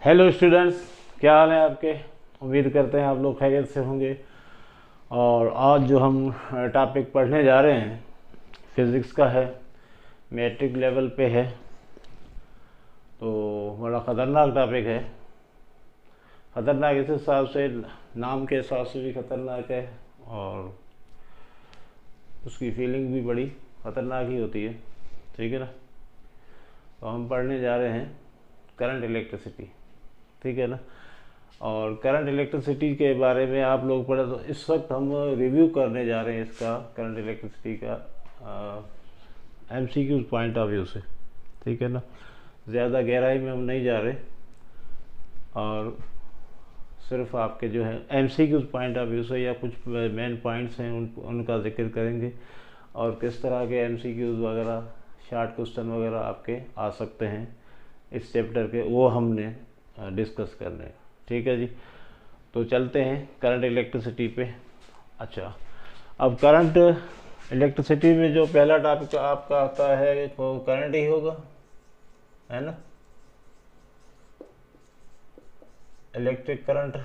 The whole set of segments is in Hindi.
हेलो स्टूडेंट्स, क्या हाल है आपके। उम्मीद करते हैं आप लोग खैरियत से होंगे। और आज जो हम टॉपिक पढ़ने जा रहे हैं फिज़िक्स का है, मैट्रिक लेवल पे है, तो बड़ा ख़तरनाक टॉपिक है। ख़तरनाक इस हिसाब से, नाम के हिसाब से भी ख़तरनाक है और उसकी फीलिंग भी बड़ी ख़तरनाक ही होती है, ठीक है ना। तो हम पढ़ने जा रहे हैं करंट इलेक्ट्रिसिटी, ठीक है ना। और करंट इलेक्ट्रिसिटी के बारे में आप लोग पढ़े, तो इस वक्त हम रिव्यू करने जा रहे हैं इसका, करंट इलेक्ट्रिसिटी का एमसीक्यू पॉइंट ऑफ व्यू से, ठीक है ना। ज़्यादा गहराई में हम नहीं जा रहे और सिर्फ आपके जो है एमसीक्यू पॉइंट ऑफ व्यू से या कुछ मेन पॉइंट्स हैं उनका जिक्र करेंगे और किस तरह के एमसीक्यूज़ वगैरह, शॉर्ट क्वेश्चन वगैरह आपके आ सकते हैं इस चैप्टर के, वो हमने डिस्कस करने हैं, ठीक है जी। तो चलते हैं करंट इलेक्ट्रिसिटी पे। अच्छा, अब करंट इलेक्ट्रिसिटी में जो पहला टॉपिक आपका आता है वो करंट ही होगा, है ना। इलेक्ट्रिक करंट,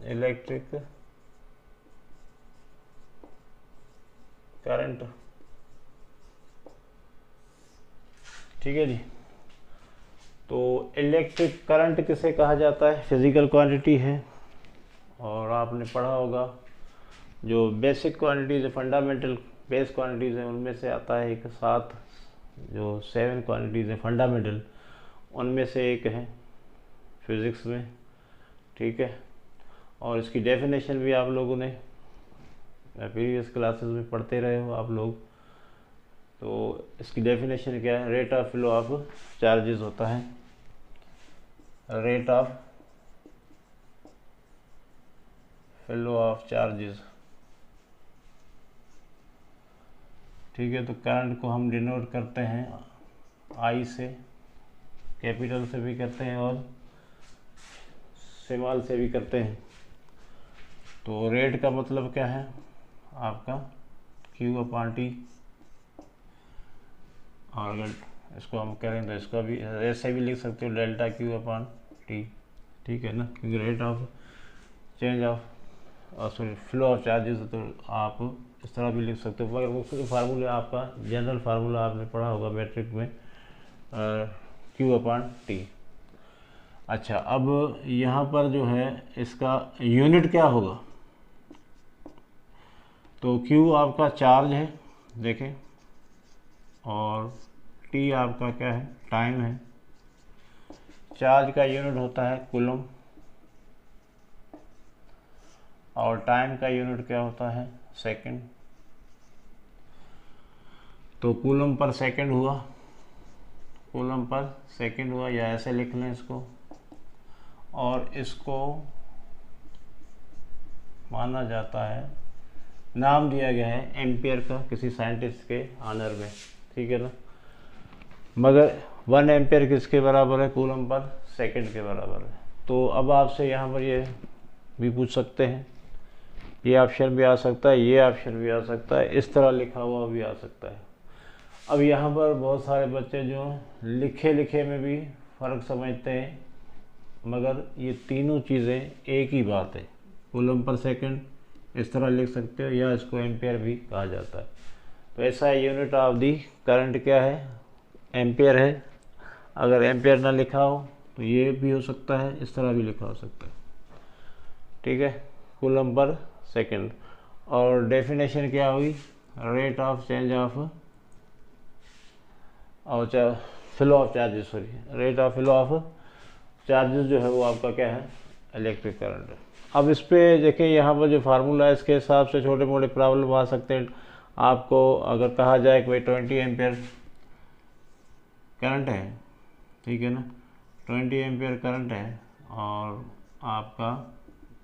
इलेक्ट्रिक करंट, ठीक है जी। तो इलेक्ट्रिक करंट किसे कहा जाता है, फिजिकल क्वांटिटी है। और आपने पढ़ा होगा जो बेसिक क्वांटिटीज़ है, फंडामेंटल बेस क्वांटिटीज़ हैं, उनमें से आता है एक, साथ जो 7 क्वांटिटीज़ हैं फंडामेंटल, उनमें से एक है फिज़िक्स में, ठीक है। और इसकी डेफिनेशन भी आप लोगों ने प्रीवियस क्लासेस में पढ़ते रहे हो आप लोग। तो इसकी डेफिनेशन क्या है, rate of flow of charges होता है, rate of flow of charges, ठीक है। तो करंट को हम डिनोट करते हैं आई से, कैपिटल से भी करते हैं और स्मॉल से भी करते हैं। तो रेट का मतलब क्या है आपका Q/T, और अगर इसको हम करें तो इसका भी ऐसे भी लिख सकते हो, डेल्टा Q/T, ठीक है ना। क्योंकि rate of change of sorry flow of charges, तो आप इस तरह भी लिख सकते हो। मगर वो फार्मूला आपका जनरल फार्मूला आपने पढ़ा होगा मैट्रिक में, Q/T। अच्छा, अब यहाँ पर जो है इसका यूनिट क्या होगा, तो Q आपका चार्ज है, देखें, और T आपका क्या है, टाइम है। चार्ज का यूनिट होता है कूलम और टाइम का यूनिट क्या होता है, सेकंड। तो कूलम पर सेकंड हुआ, कूलम पर सेकंड हुआ, या ऐसे लिख लें इसको। और इसको माना जाता है, नाम दिया गया है एम्पियर का किसी साइंटिस्ट के ऑनर में, ठीक है ना। मगर 1 एम्पियर किसके बराबर है, कूलम पर सेकंड के बराबर है। तो अब आपसे यहाँ पर ये भी पूछ सकते हैं, ये ऑप्शन भी आ सकता है, ये ऑप्शन भी आ सकता है, इस तरह लिखा हुआ भी आ सकता है। अब यहाँ पर बहुत सारे बच्चे जो लिखे लिखे में भी फ़र्क समझते हैं, मगर ये तीनों चीज़ें एक ही बात है। कूलम पर सेकंड इस तरह लिख सकते हो, या इसको एम्पियर भी कहा जाता है। तो ऐसा यूनिट ऑफ दी करंट क्या है, एम्पियर है। अगर एम्पियर ना लिखा हो तो ये भी हो सकता है, इस तरह भी लिखा हो सकता है, ठीक है, कूलम पर सेकंड। और डेफिनेशन क्या हुई, रेट ऑफ चेंज ऑफ और flow of charges, sorry rate of flow of charges जो है वो आपका क्या है, इलेक्ट्रिक करंट है। अब इस पर देखिए, यहाँ पर जो फार्मूला है इसके हिसाब से छोटे मोटे प्रॉब्लम आ सकते हैं आपको। अगर कहा जाए कि भाई 20 एम्पियर करंट है, ठीक है ना, 20 एम्पियर करंट है और आपका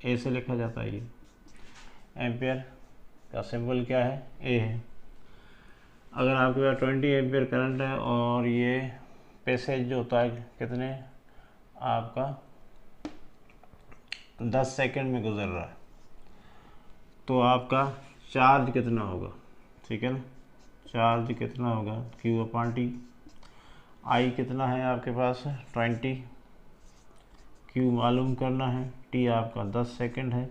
ए से लिखा जाता है, ये एम्पियर का सिंबल क्या है, ए है। अगर आपके पास 20 एम्पियर करंट है और ये पैसेज जो होता है कितने, आपका 10 सेकंड में गुजर रहा है, तो आपका चार्ज कितना होगा, ठीक है ना। चार्ज कितना होगा Q अपॉन टी, आई कितना है आपके पास 20, Q मालूम करना है, टी आपका 10 सेकंड है,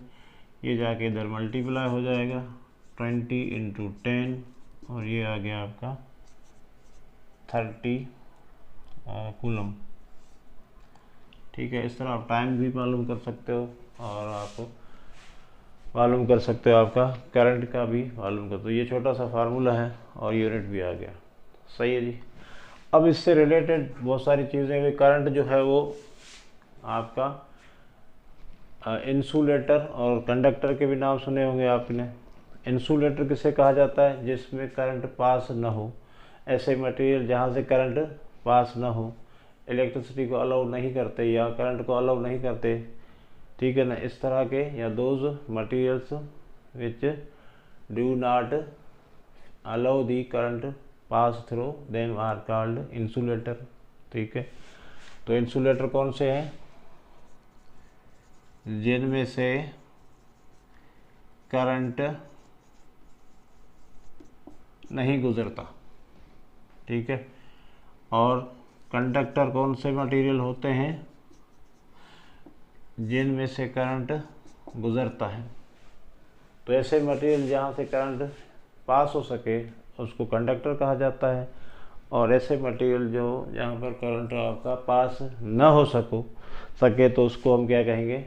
ये जाके इधर मल्टीप्लाई हो जाएगा 20 इंटू 10 और ये आ गया आपका 30 कूलम। ठीक है, इस तरह आप टाइम भी मालूम कर सकते हो और आप मालूम कर सकते हो आपका करंट का भी मालूम कर। तो ये छोटा सा फार्मूला है और यूनिट भी आ गया। सही है जी। अब इससे रिलेटेड बहुत सारी चीज़ें, करंट जो है वो आपका इंसुलेटर और कंडक्टर के भी नाम सुने होंगे आपने। इंसुलेटर किसे कहा जाता है? जिसमें करंट पास ना हो, ऐसे मटेरियल जहाँ से करंट पास ना हो, इलेक्ट्रिसिटी को अलाउ नहीं करते या करंट को अलाउ नहीं करते, ठीक है ना, इस तरह के, या those materials which do not allow the current pass through them are called insulator. ठीक है, तो इंसुलेटर कौन से हैं? जिनमें से करंट नहीं गुजरता। ठीक है, और कंडक्टर कौन से मटेरियल होते हैं? जिनमें से करंट गुजरता है। तो ऐसे मटेरियल जहाँ से करंट पास हो सके उसको कंडक्टर कहा जाता है, और ऐसे मटेरियल जो जहाँ पर करंट आपका पास न हो सके तो उसको हम क्या कहेंगे?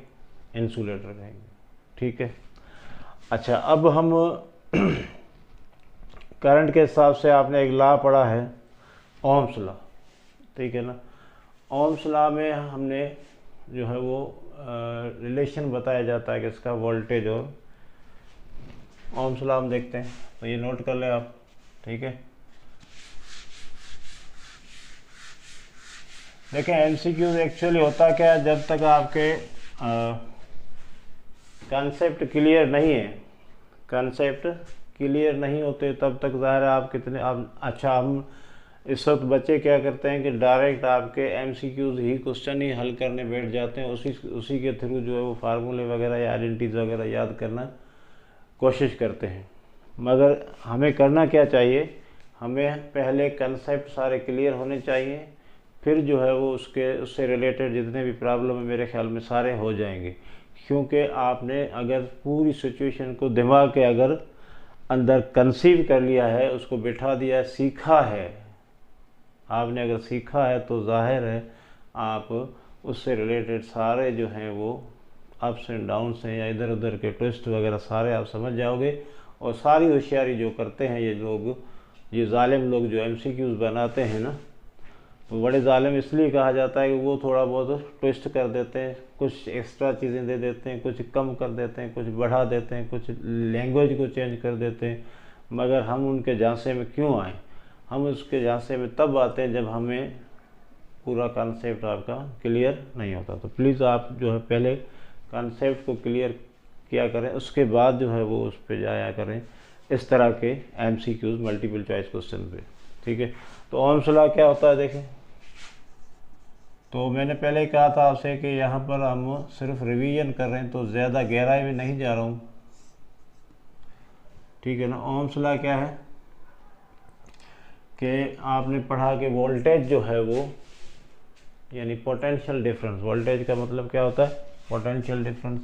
इंसुलेटर कहेंगे। ठीक है, अच्छा, अब हम करंट के हिसाब से आपने एक लॉ पढ़ा है, ओम्स लॉ। ठीक है ना, ओम्स लॉ में हमने जो है वो रिलेशन बताया जाता है किसका? वोल्टेज और ओम्स लॉ हम देखते हैं, तो ये नोट कर लें आप। ठीक है, देखें एमसीक्यूज एक्चुअली होता क्या है, जब तक आपके कंसेप्ट क्लियर नहीं है, कंसेप्ट क्लियर नहीं होते तब तक ज़ाहिर है आप कितने अच्छा, हम इस वक्त बच्चे क्या करते हैं कि डायरेक्ट आपके एमसीक्यूज ही क्वेश्चन ही हल करने बैठ जाते हैं, उसी के थ्रू जो है वो फार्मूले वगैरह या आइडेंटिटीज वगैरह याद करना कोशिश करते हैं। मगर हमें करना क्या चाहिए? हमें पहले कंसेप्ट सारे क्लियर होने चाहिए, फिर जो है वो उससे रिलेटेड जितने भी प्रॉब्लम है मेरे ख्याल में सारे हो जाएंगे। क्योंकि आपने अगर पूरी सिचुएशन को दिमाग के अगर अंदर कंसीव कर लिया है, उसको बिठा दिया, सीखा है, आपने अगर सीखा है तो जाहिर है आप उससे रिलेटेड सारे जो हैं वो अप्स एंड डाउन्स हैं या इधर उधर के ट्विस्ट वगैरह सारे आप समझ जाओगे। और सारी होशियारी जो करते हैं ये लोग, ये जालिम लोग जो एमसीक्यूज बनाते हैं ना, तो बड़े जालिम इसलिए कहा जाता है कि वो थोड़ा बहुत ट्विस्ट कर देते हैं, कुछ एक्स्ट्रा चीज़ें दे देते हैं, कुछ कम कर देते हैं, कुछ बढ़ा देते हैं, कुछ लैंग्वेज को चेंज कर देते हैं। मगर हम उनके झांसे में क्यों आए? हम उसके झांसे में तब आते हैं जब हमें पूरा कॉन्सेप्ट आपका क्लियर नहीं होता। तो प्लीज़ आप जो है पहले कॉन्सेप्ट को क्लियर किया करें, उसके बाद जो है वो उस पर जाया करें इस तरह के एमसीक्यूज मल्टीपल चॉइस क्वेश्चन पे। ठीक है, तो ओम्स लॉ क्या होता है देखें। तो मैंने पहले कहा था आपसे कि यहाँ पर हम सिर्फ रिवीजन कर रहे हैं, तो ज़्यादा गहराई में नहीं जा रहा हूँ। ठीक है ना, ओम्स लॉ क्या है कि आपने पढ़ा कि वोल्टेज जो है वो यानी पोटेंशियल डिफरेंस, वोल्टेज का मतलब क्या होता है? Potential difference.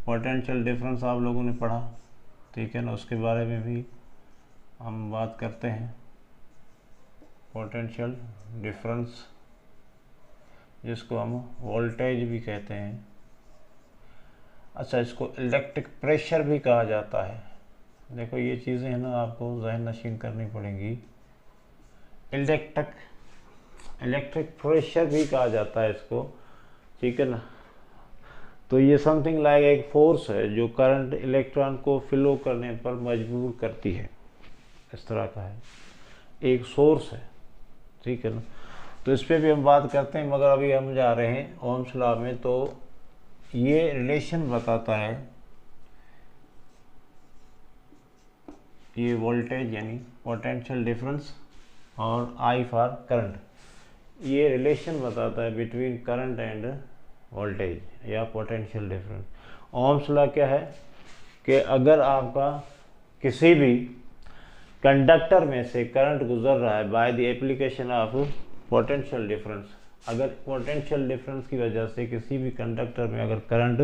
पोटेंशियल डिफरेंस आप लोगों ने पढ़ा, ठीक है ना, उसके बारे में भी हम बात करते हैं। पोटेंशियल डिफरेंस जिसको हम वोल्टेज भी कहते हैं। अच्छा, इसको इलेक्ट्रिक प्रेशर भी कहा जाता है। देखो ये चीज़ें हैं ना, आपको ज़हन नशीन करनी पड़ेंगी। इलेक्ट्रिक प्रेशर भी कहा जाता है इसको, ठीक है ना। तो ये समथिंग लाइक एक फोर्स है जो करंट इलेक्ट्रॉन को फ्लो करने पर मजबूर करती है, इस तरह का है, एक सोर्स है। ठीक है ना, तो इस पर भी हम बात करते हैं, मगर अभी हम जा रहे हैं ओम्स लॉ में। तो ये रिलेशन बताता है, ये वोल्टेज यानी पोटेंशियल डिफरेंस और आई फॉर करंट, ये रिलेशन बताता है बिटवीन करंट एंड वोल्टेज या पोटेंशियल डिफरेंस। ओम्स लॉ क्या है कि अगर आपका किसी भी कंडक्टर में से करंट गुजर रहा है by the application of potential difference, अगर पोटेंशियल डिफरेंस की वजह से किसी भी कंडक्टर में अगर करंट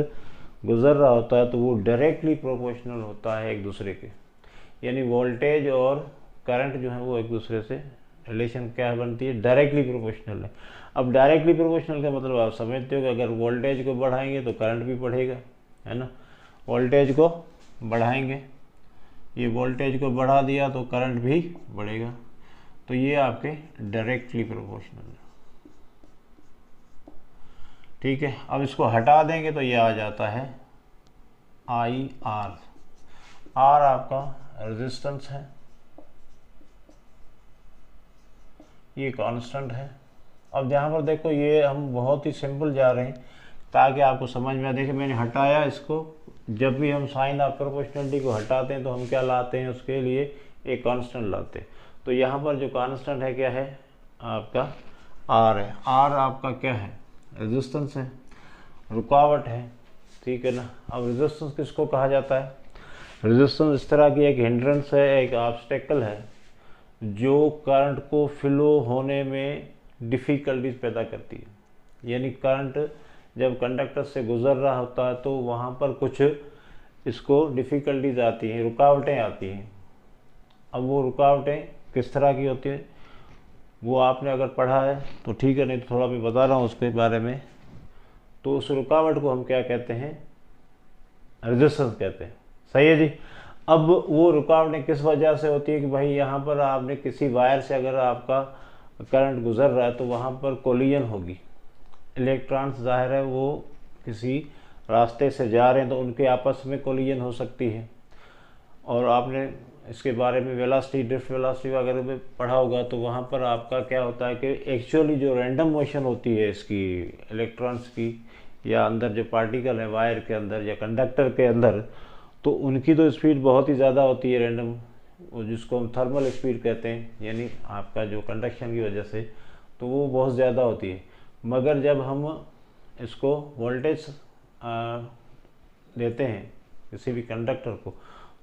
गुजर रहा होता है तो वो डायरेक्टली प्रोपोर्शनल होता है एक दूसरे के, यानी वोल्टेज और करंट जो है वो एक दूसरे से रिलेशन क्या बनती है, डायरेक्टली प्रोपोर्शनल है। अब डायरेक्टली प्रोपोर्शनल का मतलब आप समझते हो कि अगर वोल्टेज को बढ़ाएंगे तो करंट भी बढ़ेगा, है ना। वोल्टेज को बढ़ाएंगे, ये वोल्टेज को बढ़ा दिया तो करंट भी बढ़ेगा, तो ये आपके डायरेक्टली प्रोपोर्शनल है। ठीक है, अब इसको हटा देंगे तो ये आ जाता है आई आर। आर आपका रेजिस्टेंस है, ये कांस्टेंट है। अब यहाँ पर देखो ये हम बहुत ही सिंपल जा रहे हैं ताकि आपको समझ में आ। देखिए मैंने हटाया इसको, जब भी हम साइन ऑफ प्रोपोर्शनलिटी को हटाते हैं तो हम क्या लाते हैं, उसके लिए एक कांस्टेंट लाते हैं। तो यहाँ पर जो कांस्टेंट है क्या है आपका आर है। आर आपका क्या है, रेजिस्टेंस है, रुकावट है, ठीक है ना। अब रेजिस्टेंस किसको कहा जाता है, रेजिस्टेंस इस तरह की एक हिंड्रेंस है, एक ऑब्स्टेकल है जो करंट को फ्लो होने में डिफ़िकल्टीज पैदा करती है। यानी करंट जब कंडक्टर से गुजर रहा होता है तो वहाँ पर कुछ इसको डिफ़िकल्टीज आती हैं, रुकावटें आती हैं। अब वो रुकावटें किस तरह की होती है वो आपने अगर पढ़ा है तो ठीक है, नहीं तो थोड़ा मैं बता रहा हूँ उसके बारे में। तो उस रुकावट को हम क्या कहते हैं, रेजिस्टेंस कहते हैं। सही है जी। अब वो रुकावटें किस वजह से होती है कि भाई यहाँ पर आपने किसी वायर से अगर आपका करंट गुजर रहा है तो वहाँ पर कोलिजन होगी, इलेक्ट्रॉन्स जाहिर है वो किसी रास्ते से जा रहे हैं तो उनके आपस में कोलिजन हो सकती है। और आपने इसके बारे में वेलोसिटी, ड्रिफ्ट वेलोसिटी वगैरह में पढ़ा होगा, तो वहाँ पर आपका क्या होता है कि एक्चुअली जो रैंडम मोशन होती है इसकी इलेक्ट्रॉन्स की, या अंदर जो पार्टिकल है वायर के अंदर या कंडक्टर के अंदर, तो उनकी तो स्पीड बहुत ही ज़्यादा होती है रैंडम, वो जिसको हम थर्मल स्पीड कहते हैं, यानी आपका जो कंडक्शन की वजह से, तो वो बहुत ज़्यादा होती है। मगर जब हम इसको वोल्टेज देते हैं किसी भी कंडक्टर को,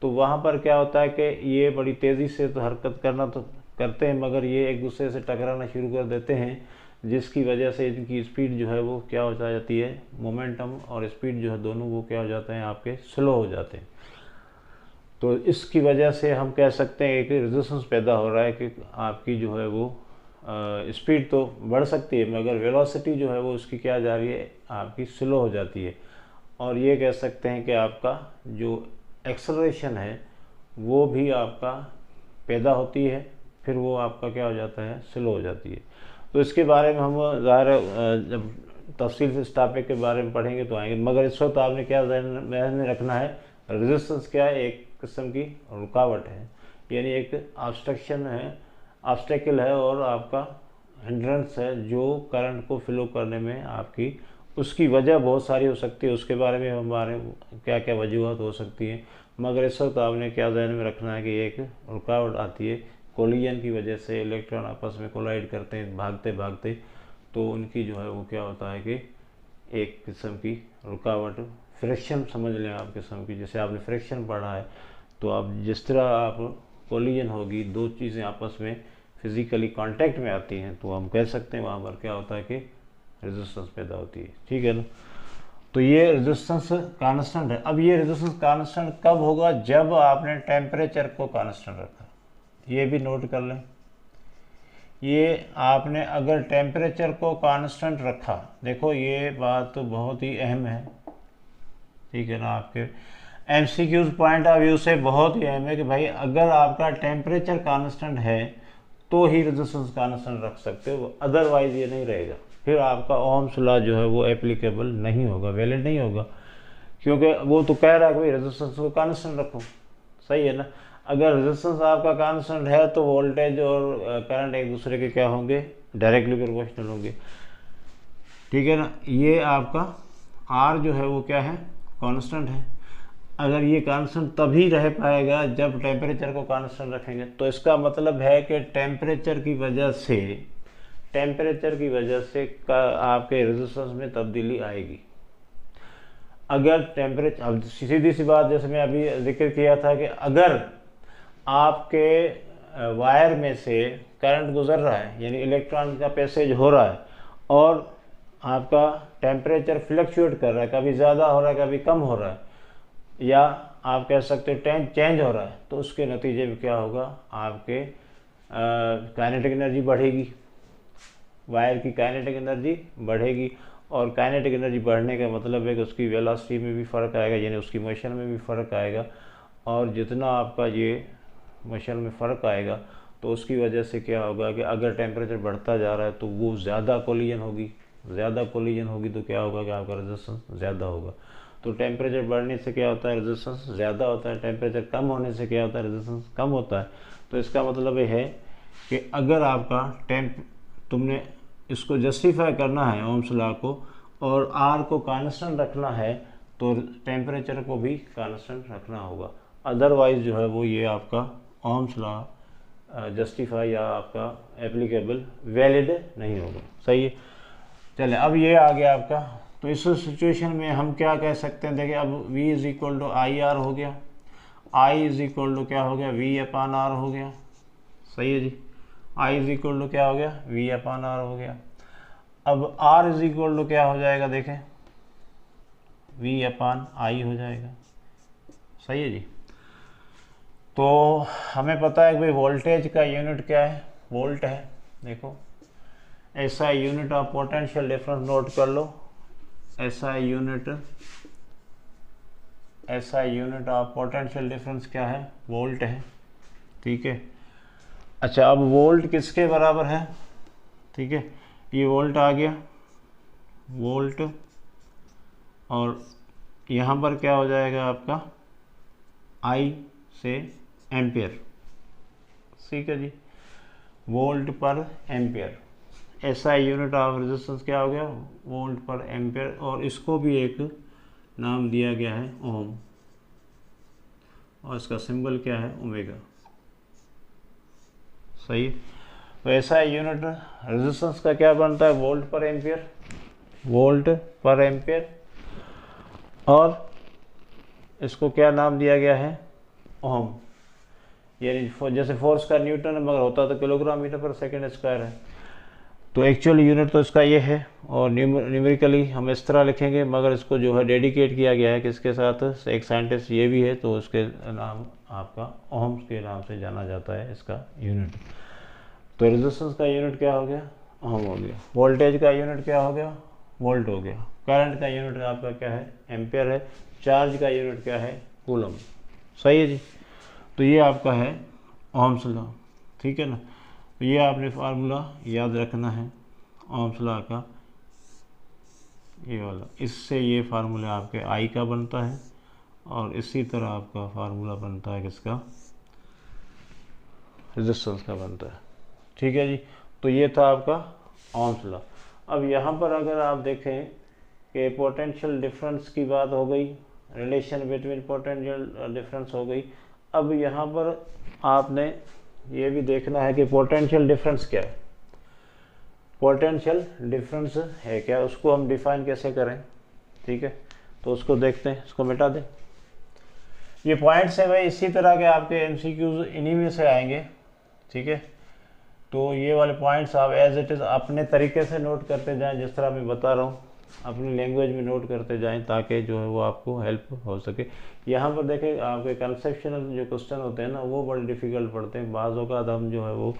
तो वहाँ पर क्या होता है कि ये बड़ी तेज़ी से तो हरकत करना तो करते हैं, मगर ये एक दूसरे से टकराना शुरू कर देते हैं, जिसकी वजह से इनकी स्पीड जो है वो क्या हो जाती है, मोमेंटम और स्पीड जो है दोनों वो क्या हो जाते हैं आपके स्लो हो जाते हैं। तो इसकी वजह से हम कह सकते हैं कि रेजिस्टेंस पैदा हो रहा है कि आपकी जो है वो स्पीड तो बढ़ सकती है मगर वेलोसिटी जो है वो उसकी क्या जा रही है, आपकी स्लो हो जाती है। और ये कह सकते हैं कि आपका जो एक्सेलरेशन है वो भी आपका पैदा होती है, फिर वो आपका क्या हो जाता है, स्लो हो जाती है। तो इसके बारे में हम ज़ाहिर जब तफसील से इस टॉपिक के बारे में पढ़ेंगे तो आएंगे, मगर इस वक्त आपने क्या ध्यान में रखना है, रेजिस्टेंस क्या है, एक किस्म की रुकावट है, यानी एक ऑब्स्ट्रक्शन है, ऑब्स्टेकल है और आपका हिंड्रेंस है जो करंट को फ्लो करने में आपकी, उसकी वजह बहुत सारी हो सकती है, उसके बारे में हमारे क्या क्या वजूहत हो सकती हैं। मगर इस वक्त आपने क्या ध्यान में रखना है कि एक रुकावट आती है, कोलिजन की वजह से इलेक्ट्रॉन आपस में कोलाइड करते हैं भागते भागते, तो उनकी जो है वो क्या होता है कि एक किस्म की रुकावट, फ्रिक्शन समझ लें आप किस्म की, जैसे आपने फ्रिक्शन पढ़ा है, तो आप जिस तरह आप कोलिजन होगी, दो चीज़ें आपस में फिज़िकली कांटेक्ट में आती हैं, तो हम कह सकते हैं वहाँ पर क्या होता है कि रेजिस्टेंस पैदा होती है। ठीक है ना। तो ये रेजिस्टेंस कांस्टेंट है। अब ये रेजिस्टेंस कांस्टेंट कब होगा, जब आपने टेम्परेचर को कांस्टेंट रखा। ये भी नोट कर लें, ये आपने अगर टेम्परेचर को कांस्टेंट रखा, देखो ये बात तो बहुत ही अहम है, ठीक है ना, आपके एमसीक्यूज पॉइंट ऑफ व्यू से बहुत ही अहम है कि भाई अगर आपका टेम्परेचर कांस्टेंट है तो ही रेजिस्टेंस कांस्टेंट रख सकते हो, अदरवाइज ये नहीं रहेगा, फिर आपका ओम्स लॉ जो है वो एप्लीकेबल नहीं होगा, वैलिड नहीं होगा, क्योंकि वो तो कह रहा है कि भाई रेजिस्टेंस को कांस्टेंट रखो। सही है ना। अगर रेजिस्टेंस आपका कांस्टेंट है तो वोल्टेज और करंट एक दूसरे के क्या होंगे, डायरेक्टली प्रोपोर्शनल होंगे। ठीक है ना। ये आपका आर जो है वो क्या है, कांस्टेंट है। अगर ये कांस्टेंट तभी रह पाएगा जब टेम्परेचर को कांस्टेंट रखेंगे, तो इसका मतलब है कि टेम्परेचर की वजह से आपके रेजिस्टेंस में तब्दीली आएगी। अगर टेम्परेचर, अब सीधी सी बात, जैसे मैं अभी जिक्र किया था कि अगर आपके वायर में से करंट गुजर रहा है, यानी इलेक्ट्रॉन का पैसेज हो रहा है, और आपका टेम्परेचर फ्लक्चुएट कर रहा है, कभी ज़्यादा हो रहा है कभी कम हो रहा है, या आप कह सकते हो चेंज हो रहा है, तो उसके नतीजे में क्या होगा, आपके काइनेटिक एनर्जी बढ़ेगी, वायर की काइनेटिक एनर्जी बढ़ेगी, और काइनेटिक एनर्जी बढ़ने का मतलब है कि उसकी वेलोसिटी में भी फ़र्क आएगा, यानी उसकी मोशन में भी फ़र्क आएगा, और जितना आपका ये मोशन में फ़र्क आएगा तो उसकी वजह से क्या होगा कि अगर टेम्परेचर बढ़ता जा रहा है तो वो ज़्यादा कोलिजन होगी, ज़्यादा कोलिजन होगी तो क्या होगा कि आपका रेजिस्टेंस ज़्यादा होगा। तो टेम्परेचर बढ़ने से क्या होता है, रेजिस्टेंस ज़्यादा होता है, टेम्परेचर कम होने से क्या होता है, रेजिस्टेंस कम होता है। तो इसका मतलब ये है कि अगर आपका तुमने इसको जस्टिफाई करना है ओम्स लॉ को, और आर को कांस्टेंट रखना है, तो टेम्परेचर को भी कांस्टेंट रखना होगा, अदरवाइज जो है वो ये आपका ओम्स लॉ जस्टिफाई या आपका एप्लीकेबल वैलिड नहीं होगा। सही है। चले, अब ये आ गया आपका। तो इस सिचुएशन में हम क्या कह सकते हैं, देखिए अब V is equal to I R हो गया, I इज इक्वल टू क्या हो गया, V अपॉन आर हो गया। सही है जी। I इज इक्वल टू क्या हो गया, V अपॉन आर हो गया। अब R इज इक्वल टू क्या हो जाएगा, देखें V अपॉन आई हो जाएगा। सही है जी। तो हमें पता है कि भाई वोल्टेज का यूनिट क्या है, वोल्ट है। देखो ऐसा unit of potential difference note कर लो, ऐसा यूनिट ऑफ पोटेंशियल डिफरेंस क्या है, वोल्ट है। ठीक है। अच्छा, अब वोल्ट किसके बराबर है, ठीक है, ये वोल्ट आ गया, वोल्ट, और यहाँ पर क्या हो जाएगा आपका I से एम्पियर। ठीक है जी, वोल्ट पर एम्पियर, ऐसा यूनिट ऑफ रेजिस्टेंस क्या हो गया, वोल्ट पर एम्पियर, और इसको भी एक नाम दिया गया है ओम, और इसका सिंबल क्या है, ओमेगा। सही। तो ऐसा यूनिट रेजिस्टेंस का क्या बनता है, वोल्ट पर एम्पियर, वोल्ट पर एम्पियर, और इसको क्या नाम दिया गया है, ओम। यानी जैसे फोर्स का न्यूटन है, मगर होता तो किलोग्राम मीटर पर सेकेंड स्क्वायर है। तो एक्चुअल यूनिट तो इसका ये है, और न्यूमेरिकली हम इस तरह लिखेंगे, मगर इसको जो है डेडिकेट किया गया है किसके साथ, एक साइंटिस्ट ये भी है, तो उसके नाम आपका ओम्स के नाम से जाना जाता है इसका यूनिट। तो रेजिस्टेंस का यूनिट क्या हो गया, ओम हो गया। वोल्टेज का यूनिट क्या हो गया, वोल्ट हो गया। करंट का यूनिट आपका क्या है, एम्पियर है। चार्ज का यूनिट क्या है, कूलम। सही है जी। तो ये आपका है ओम्स लॉ। ठीक है ना। तो ये आपने फार्मूला याद रखना है ओम्स लॉ का, ये वाला। इससे ये फार्मूला आपके आई का बनता है, और इसी तरह आपका फार्मूला बनता है किसका, रेजिस्टेंस का बनता है। ठीक है जी। तो ये था आपका ओम्स लॉ। अब यहाँ पर अगर आप देखें कि पोटेंशियल डिफरेंस की बात हो गई, रिलेशन बिटवीन पोटेंशियल डिफरेंस हो गई। अब यहाँ पर आपने ये भी देखना है कि पोटेंशियल डिफरेंस क्या है, पोटेंशियल डिफरेंस है क्या, उसको हम डिफाइन कैसे करें। ठीक है, तो उसको देखते हैं, इसको मिटा दें। ये पॉइंट्स हैं भाई, इसी तरह के आपके एमसीक्यूज इन्हीं में से आएंगे। ठीक है, तो ये वाले पॉइंट्स आप एज इट इज़ अपने तरीके से नोट करते जाएं, जिस तरह मैं बता रहा हूँ अपनी लैंग्वेज में नोट करते जाएं, ताकि जो है वो आपको हेल्प हो सके। यहाँ पर देखें आपके कंसेप्शनल जो क्वेश्चन होते हैं ना, वो बड़े डिफ़िकल्ट पड़ते हैं। बाज़ औक़ात हम जो है वो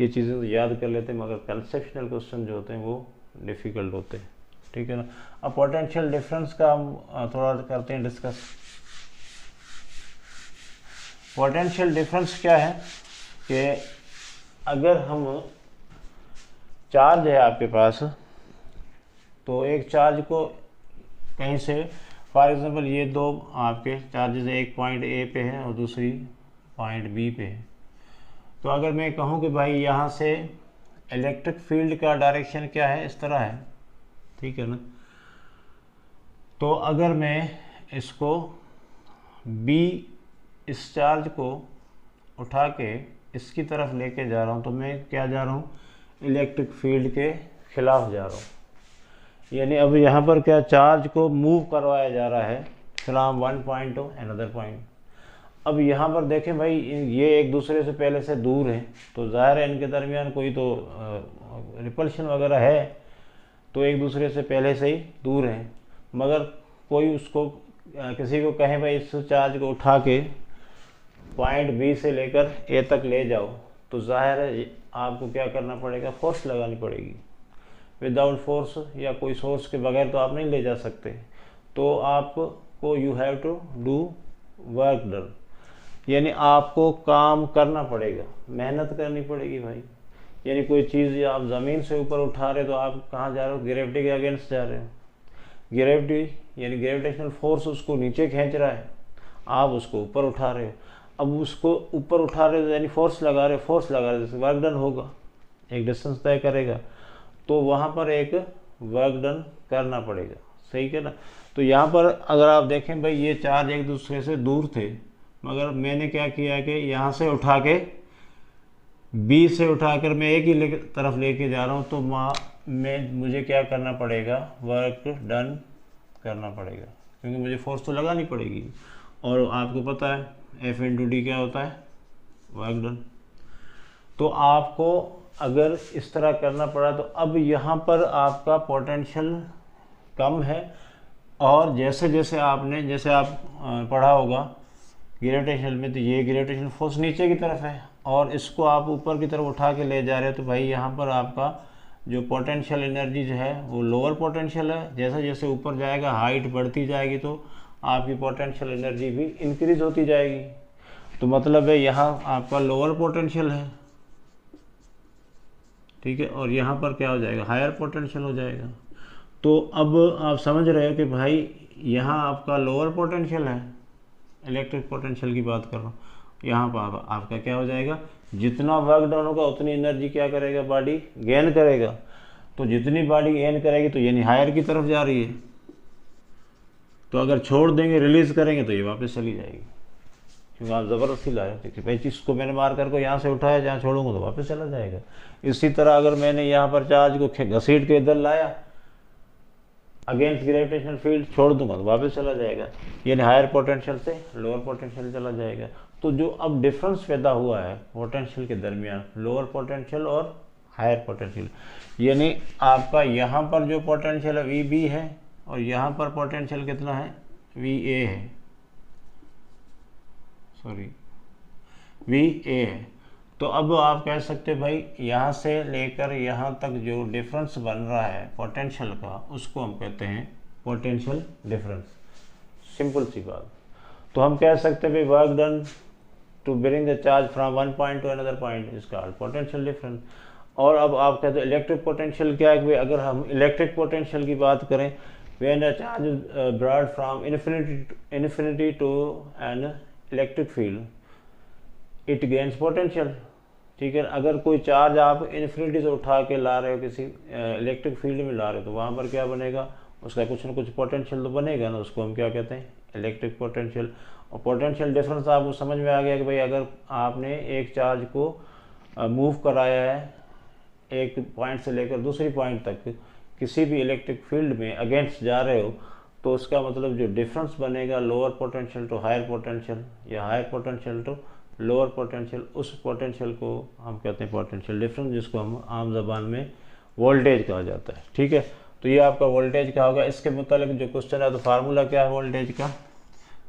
ये चीज़ें तो याद कर लेते हैं, मगर कंसेप्शनल क्वेश्चन जो होते हैं वो डिफ़िकल्ट होते हैं। ठीक है ना। अब पोटेंशियल डिफरेंस का हम थोड़ा करते हैं डिस्कस। पोटेंशियल डिफरेंस क्या है कि अगर हम चार्ज है आपके पास, तो एक चार्ज को कहीं से, फॉर एग्जांपल ये दो आपके चार्जेस, एक पॉइंट ए पे है और दूसरी पॉइंट बी पे है। तो अगर मैं कहूँ कि भाई यहाँ से इलेक्ट्रिक फील्ड का डायरेक्शन क्या है, इस तरह है। ठीक है ना। तो अगर मैं इसको बी, इस चार्ज को उठा के इसकी तरफ लेके जा रहा हूँ, तो मैं क्या जा रहा हूँ, इलेक्ट्रिक फील्ड के खिलाफ जा रहा हूँ। यानी अब यहाँ पर क्या, चार्ज को मूव करवाया जा रहा है from one point to another point. अब यहाँ पर देखें भाई, ये एक दूसरे से पहले से दूर हैं, तो ज़ाहिर है इनके दरमियान कोई तो रिपल्शन वगैरह है, तो एक दूसरे से पहले से ही दूर हैं। मगर कोई उसको किसी को कहें भाई इस चार्ज को उठा के पॉइंट बी से लेकर ए तक ले जाओ, तो ज़ाहिर है आपको क्या करना पड़ेगा, फोर्स लगानी पड़ेगी। विदाउट फोर्स या कोई सोर्स के बगैर तो आप नहीं ले जा सकते। तो आपको you have to do work done, यानी आपको काम करना पड़ेगा, मेहनत करनी पड़ेगी भाई। यानी कोई चीज़ आप ज़मीन से ऊपर उठा रहे तो आप कहाँ जा रहे हो, ग्रेविटी के अगेंस्ट जा रहे हो। ग्रेविटी यानी ग्रेविटेशनल फोर्स उसको नीचे खींच रहा है, आप उसको ऊपर उठा रहे हो। अब उसको ऊपर उठा रहे हो यानी फोर्स लगा रहे हो, वर्क डन होगा, एक डिस्टेंस तय करेगा, तो वहाँ पर एक वर्क डन करना पड़ेगा, सही है ना। तो यहाँ पर अगर आप देखें भाई, ये चार्ज एक दूसरे से दूर थे, मगर मैंने क्या किया कि यहाँ से उठा के बी से उठाकर मैं एक ही तरफ लेके जा रहा हूँ, तो मुझे क्या करना पड़ेगा, वर्क डन करना पड़ेगा, क्योंकि मुझे फोर्स तो लगानी पड़ेगी। और आपको पता है एफ इंटू डी क्या होता है, वर्क डन। तो आपको अगर इस तरह करना पड़ा, तो अब यहाँ पर आपका पोटेंशियल कम है, और जैसे जैसे आप पढ़ा होगा ग्रेविटेशन में, तो ये ग्रेविटेशनल फोर्स नीचे की तरफ है और इसको आप ऊपर की तरफ उठा के ले जा रहे हो, तो भाई यहाँ पर आपका जो पोटेंशियल एनर्जी जो है वो लोअर पोटेंशियल है। जैसे जैसे ऊपर जाएगा, हाइट बढ़ती जाएगी, तो आपकी पोटेंशियल एनर्जी भी इंक्रीज होती जाएगी। तो मतलब है यहाँ आपका लोअर पोटेंशियल है, ठीक है, और यहाँ पर क्या हो जाएगा, हायर पोटेंशियल हो जाएगा। तो अब आप समझ रहे हो कि भाई यहाँ आपका लोअर पोटेंशियल है, इलेक्ट्रिक पोटेंशियल की बात कर रहा हूँ। यहाँ पर आपका क्या हो जाएगा, जितना वर्क डाउन होगा उतनी एनर्जी क्या करेगा, बॉडी गेन करेगा। तो जितनी बॉडी गेन करेगी तो यानी हायर की तरफ जा रही है। तो अगर छोड़ देंगे, रिलीज करेंगे, तो ये वापस चली जाएगी, क्योंकि आप ज़बरदस्ती ला रहे हो। भाई जिसको मैंने मार करके यहाँ से उठाया, जहाँ छोड़ूंगा तो वापस चला जाएगा। इसी तरह अगर मैंने यहाँ पर चार्ज को घसीट के इधर लाया, अगेंस्ट ग्रेविटेशनल फील्ड छोड़ दूंगा तो वापस चला जाएगा, यानी हायर पोटेंशियल से लोअर पोटेंशियल चला जाएगा। तो जो अब डिफरेंस पैदा हुआ है पोटेंशियल के दरमियान, लोअर पोटेंशियल और हायर पोटेंशियल, यानी आपका यहाँ पर जो पोटेंशियल है वी बी है, और यहाँ पर पोटेंशियल कितना है, वी ए है, सॉरी वी ए है। तो अब आप कह सकते भाई यहाँ से लेकर यहाँ तक जो डिफरेंस बन रहा है पोटेंशियल का, उसको हम कहते हैं पोटेंशियल डिफरेंस। सिंपल सी बात। तो हम कह सकते हैं भाई work done to bring the charge from one point to another point is called potential difference. और अब आप कहते हैं इलेक्ट्रिक पोटेंशियल क्या है, अगर हम इलेक्ट्रिक पोटेंशियल की बात करें, when a charge is brought from infinity to an electric field it gains potential, ठीक है। अगर कोई चार्ज आप इन्फिनिटी से उठा के ला रहे हो, किसी इलेक्ट्रिक फील्ड में ला रहे हो, तो वहाँ पर क्या बनेगा, उसका कुछ ना कुछ पोटेंशियल तो बनेगा ना, उसको हम क्या कहते हैं, इलेक्ट्रिक पोटेंशियल। और पोटेंशियल डिफरेंस आपको समझ में आ गया कि भाई अगर आपने एक चार्ज को मूव कराया है एक पॉइंट से लेकर दूसरी पॉइंट तक किसी भी इलेक्ट्रिक फील्ड में अगेंस्ट जा रहे हो, तो उसका मतलब जो डिफरेंस बनेगा lower potential to higher potential या higher potential to lower potential, उस पोटेंशियल को हम कहते हैं पोटेंशियल डिफरेंस, जिसको हम आम जबान में वोल्टेज कहा जाता है, ठीक है। तो ये आपका वोल्टेज क्या होगा, इसके मुतालिक जो क्वेश्चन है, तो फार्मूला क्या है वोल्टेज का,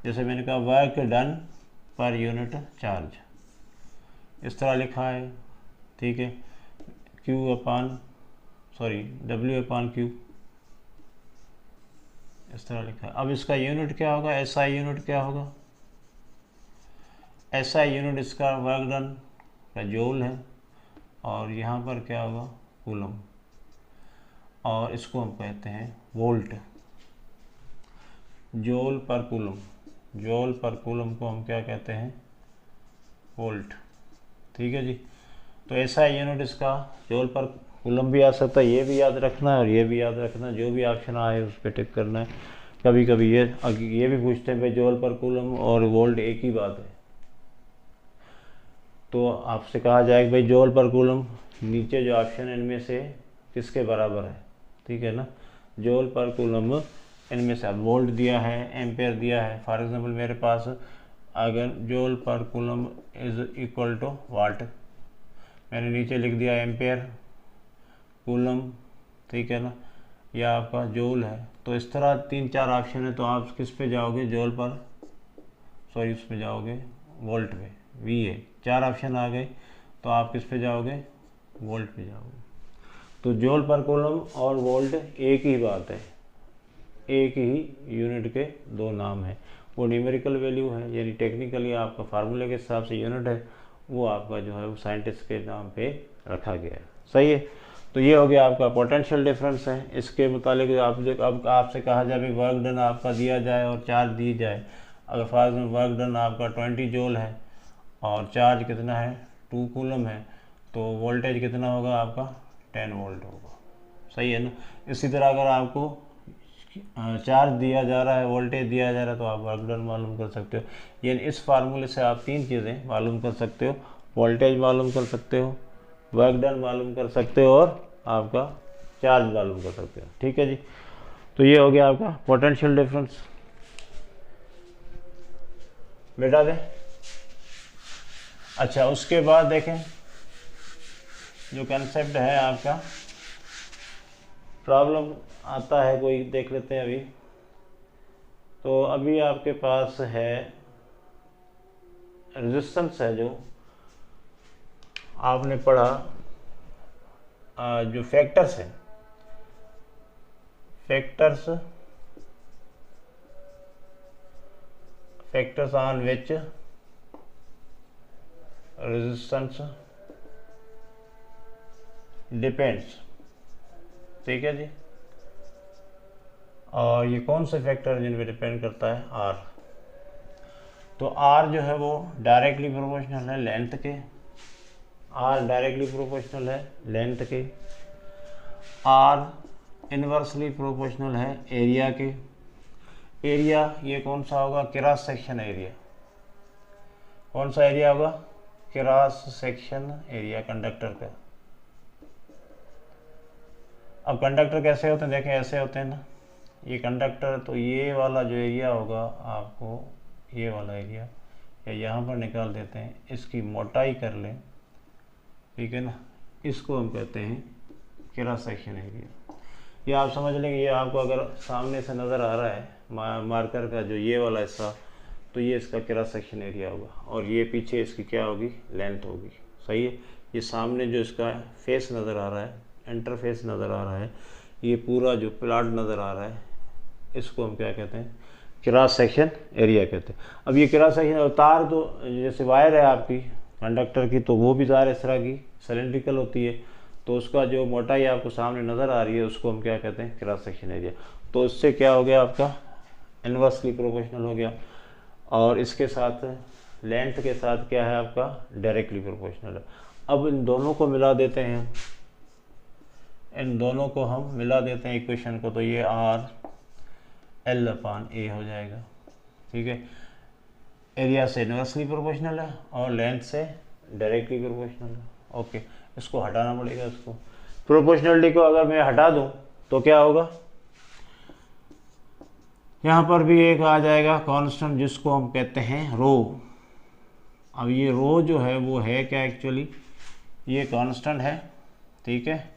जैसे मैंने कहा work done per unit charge, इस तरह लिखा है, ठीक है, W अपान Q, इस तरह लिखा है। अब इसका यूनिट क्या होगा, SI यूनिट क्या होगा, SI यूनिट इसका वर्क डन का जूल है, और यहाँ पर क्या होगा, कूलम, और इसको हम कहते हैं वोल्ट, जूल पर कूलम, जूल पर कूलम को हम क्या कहते हैं, वोल्ट, ठीक है जी। तो SI यूनिट इसका जूल पर कूलम भी आ सकता है, ये भी याद रखना है और ये भी याद रखना है, जो भी ऑप्शन आए उस पर टिक करना है। कभी कभी ये भी पूछते हैं भाई जूल पर कूलम और वोल्ट एक ही बात है, तो आपसे कहा जाएगा भाई जूल पर कूलम, नीचे जो ऑप्शन है इनमें से किसके बराबर है, ठीक है ना, जूल पर कूलम इनमें से। अब वोल्ट दिया है, एम्पेयर दिया है, फॉर एग्जांपल मेरे पास अगर जूल पर coulomb is equal to watt, मैंने नीचे लिख दिया एम्पेयर, कूलम, ठीक है ना, यह आपका जूल है। तो इस तरह 3-4 ऑप्शन है, तो आप किस पे जाओगे, जूल पर, सॉरी उस पे जाओगे वोल्ट पे, वी है, 4 ऑप्शन आ गए, तो आप किस पे जाओगे, वोल्ट पे जाओगे। तो जूल पर कूलम और वोल्ट एक ही बात है, एक ही यूनिट के दो नाम हैं। वो न्यूमेरिकल वैल्यू है, यानी टेक्निकली आपका फार्मूले के हिसाब से यूनिट है, वो आपका जो है वो साइंटिस्ट के नाम पे रखा गया है। सही है। तो ये हो गया आपका पोटेंशियल डिफरेंस है। इसके मुतालिक अब आपसे कहा जाए वर्क डन आपका दिया जाए और चार्ज दी जाए, अगर फॉर एग्जाम्पल वर्क डन आपका 20 जूल है और चार्ज कितना है 2 कूलम है, तो वोल्टेज कितना होगा आपका 10 वोल्ट होगा। सही है ना। इसी तरह अगर आपको चार्ज दिया जा रहा है, वोल्टेज दिया जा रहा है, तो आप वर्क डन मालूम कर सकते हो। यानी इस फार्मूले से आप 3 चीज़ें मालूम कर सकते हो, वोल्टेज मालूम कर सकते हो, वर्क डन मालूम कर सकते हो, और आपका चार्ज मालूम कर सकते हो। ठीक है जी। तो ये हो गया आपका पोटेंशियल डिफरेंस। बेटा दें। अच्छा, उसके बाद देखें जो कंसेप्ट है आपका, प्रॉब्लम आता है कोई, देख लेते हैं अभी। तो अभी आपके पास है रेजिस्टेंस है, जो आपने पढ़ा, जो फैक्टर्स हैं, factors on which resistance depends. ठीक है जी। और ये कौन से फैक्टर जिन पे डिपेंड करता है, आर। तो आर जो है वो डायरेक्टली प्रोपोर्शनल है लेंथ के, आर डायरेक्टली प्रोपोर्शनल है लेंथ के, आर इनवर्सली प्रोपोर्शनल है एरिया के। एरिया ये कौन सा होगा, क्रॉस सेक्शन एरिया। कौन सा एरिया होगा, क्रॉस सेक्शन एरिया कंडक्टर का। अब कंडक्टर कैसे होते हैं, देखें ऐसे होते हैं ना, ये कंडक्टर, तो ये वाला जो एरिया होगा आपको, ये वाला एरिया या यहाँ पर निकाल देते हैं, इसकी मोटाई कर लें, ठीक है ना, इसको हम कहते हैं क्रॉस सेक्शन एरिया। ये आप समझ लेंगे, ये आपको अगर सामने से नज़र आ रहा है मार्कर का जो ये वाला हिस्सा, तो ये इसका क्रॉस सेक्शन एरिया होगा, और ये पीछे इसकी क्या होगी, लेंथ होगी। सही है। ये सामने जो इसका फेस नज़र आ रहा है, इंटरफेस नज़र आ रहा है, ये पूरा जो प्लॉट नज़र आ रहा है, इसको हम क्या कहते हैं, क्रॉस सेक्शन एरिया कहते हैं। अब ये क्रॉस सेक्शन, तार तो जैसे वायर है आपकी कंडक्टर की, तो वो भी तार इस तरह की सिलेंड्रिकल होती है, तो उसका जो मोटाई आपको सामने नज़र आ रही है, उसको हम क्या कहते हैं, क्रॉस सेक्शन एरिया। तो इससे क्या हो गया आपका, इनवर्सली प्रोपोर्शनल हो गया, और इसके साथ लेंथ के साथ क्या है आपका, डायरेक्टली प्रोपोर्शनल है। अब इन दोनों को मिला देते हैं, इन दोनों को हम मिला देते हैं इक्वेशन को, तो ये आर L/A हो जाएगा। ठीक है। एरिया से इनवर्सली प्रोपोर्शनल है और लेंथ से डायरेक्टली प्रोपोर्शनल है। ओके, इसको हटाना पड़ेगा, इसको प्रोपोर्शनलिटी को अगर मैं हटा दूं तो क्या होगा, यहाँ पर भी एक आ जाएगा कांस्टेंट, जिसको हम कहते हैं रो। अब ये रो जो है वो है क्या, एक्चुअली ये कांस्टेंट है। ठीक है,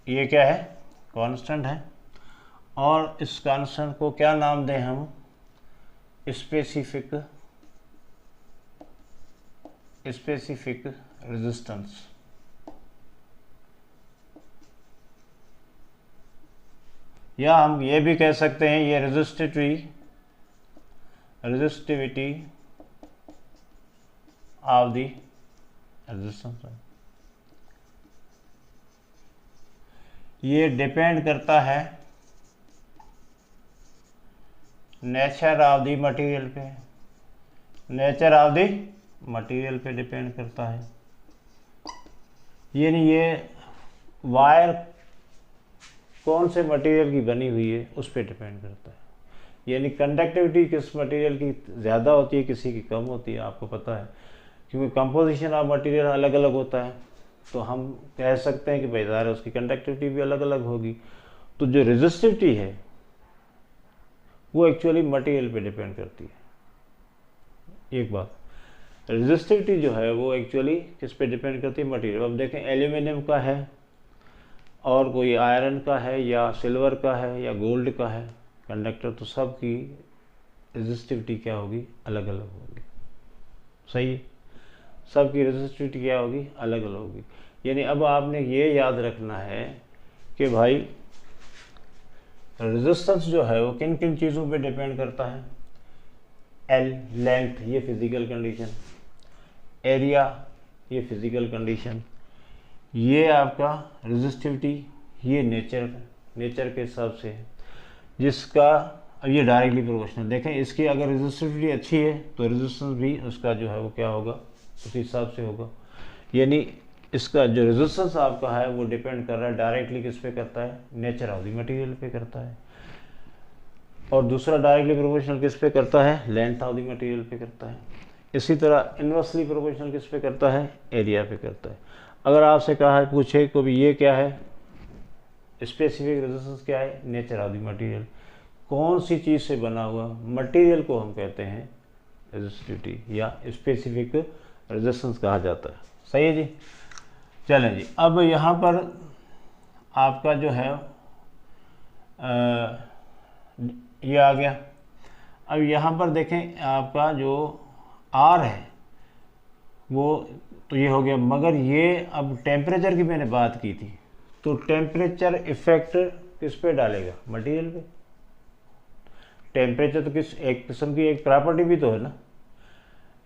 ये क्या है, कांस्टेंट है, और इस कांस्टेंट को क्या नाम दें हम, स्पेसिफिक रेजिस्टेंस। या हम ये भी कह सकते हैं ये रेजिस्टिविटी ऑफ द रेजिस्टेंस। ये डिपेंड करता है नेचर ऑफ द मटेरियल पे, नेचर ऑफ द मटेरियल पे डिपेंड करता है। यानी ये वायर कौन से मटेरियल की बनी हुई है उस पर डिपेंड करता है। यानी कंडक्टिविटी किस मटेरियल की ज़्यादा होती है, किसी की कम होती है, आपको पता है, क्योंकि कंपोजिशन ऑफ मटेरियल अलग अलग होता है, तो हम कह सकते हैं कि भाई ज़ाहिर है उसकी कंडक्टिविटी भी अलग अलग होगी। तो जो रेजिस्टिविटी है वो एक्चुअली मटेरियल पे डिपेंड करती है। एक बात, रेजिस्टिविटी जो है वो एक्चुअली किस पे डिपेंड करती है? मटेरियल। अब देखें एल्यूमिनियम का है और कोई आयरन का है या सिल्वर का है या गोल्ड का है कंडक्टर, तो सब की रेजिस्टिविटी क्या होगी? अलग अलग होगी। सही है, सब की रेजिस्टिविटी क्या होगी? अलग अलग होगी। यानी अब आपने ये याद रखना है कि भाई रेजिस्टेंस जो है वो किन किन चीज़ों पे डिपेंड करता है? एल लेंथ, ये फिजिकल कंडीशन, एरिया, ये फिजिकल कंडीशन, ये आपका रेजिस्टिविटी, ये नेचर के हिसाब से है जिसका। अब ये डायरेक्टली प्रोपोर्शनल। देखें इसकी अगर रेजिस्टिविटी अच्छी है तो रेजिस्टेंस भी उसका जो है वो क्या होगा? उसी हिसाब से होगा। यानी इसका जो रेजिस्टेंस आपका है वो डिपेंड कर रहा है डायरेक्टली किस पे करता है? नेचर ऑफ द मटेरियल पे करता है। और दूसरा डायरेक्टली प्रोपोर्शनल किस पे करता है? लेंथ ऑफ द मटेरियल पे करता है। इसी तरह इनवर्सली प्रोपोर्शनल किस पे करता है? एरिया पे करता है। अगर आपसे कहा है, पूछे को भी ये क्या है? स्पेसिफिक रेजिस्टेंस क्या है? Nature of the material. कौन सी चीज़ से बना हुआ मटेरियल को हम कहते हैं रेजिस्टिविटी या स्पेसिफिक रेजिस्टेंस कहा जाता है। सही है जी। चलें जी, अब यहाँ पर आपका जो है ये आ गया। अब यहाँ पर देखें आपका जो आर है वो तो ये हो गया, मगर ये अब टेम्परेचर की मैंने बात की थी, तो टेम्परेचर इफेक्ट किस पे डालेगा? मटेरियल पे। टेम्परेचर तो एक किस्म की एक प्रॉपर्टी भी तो है ना,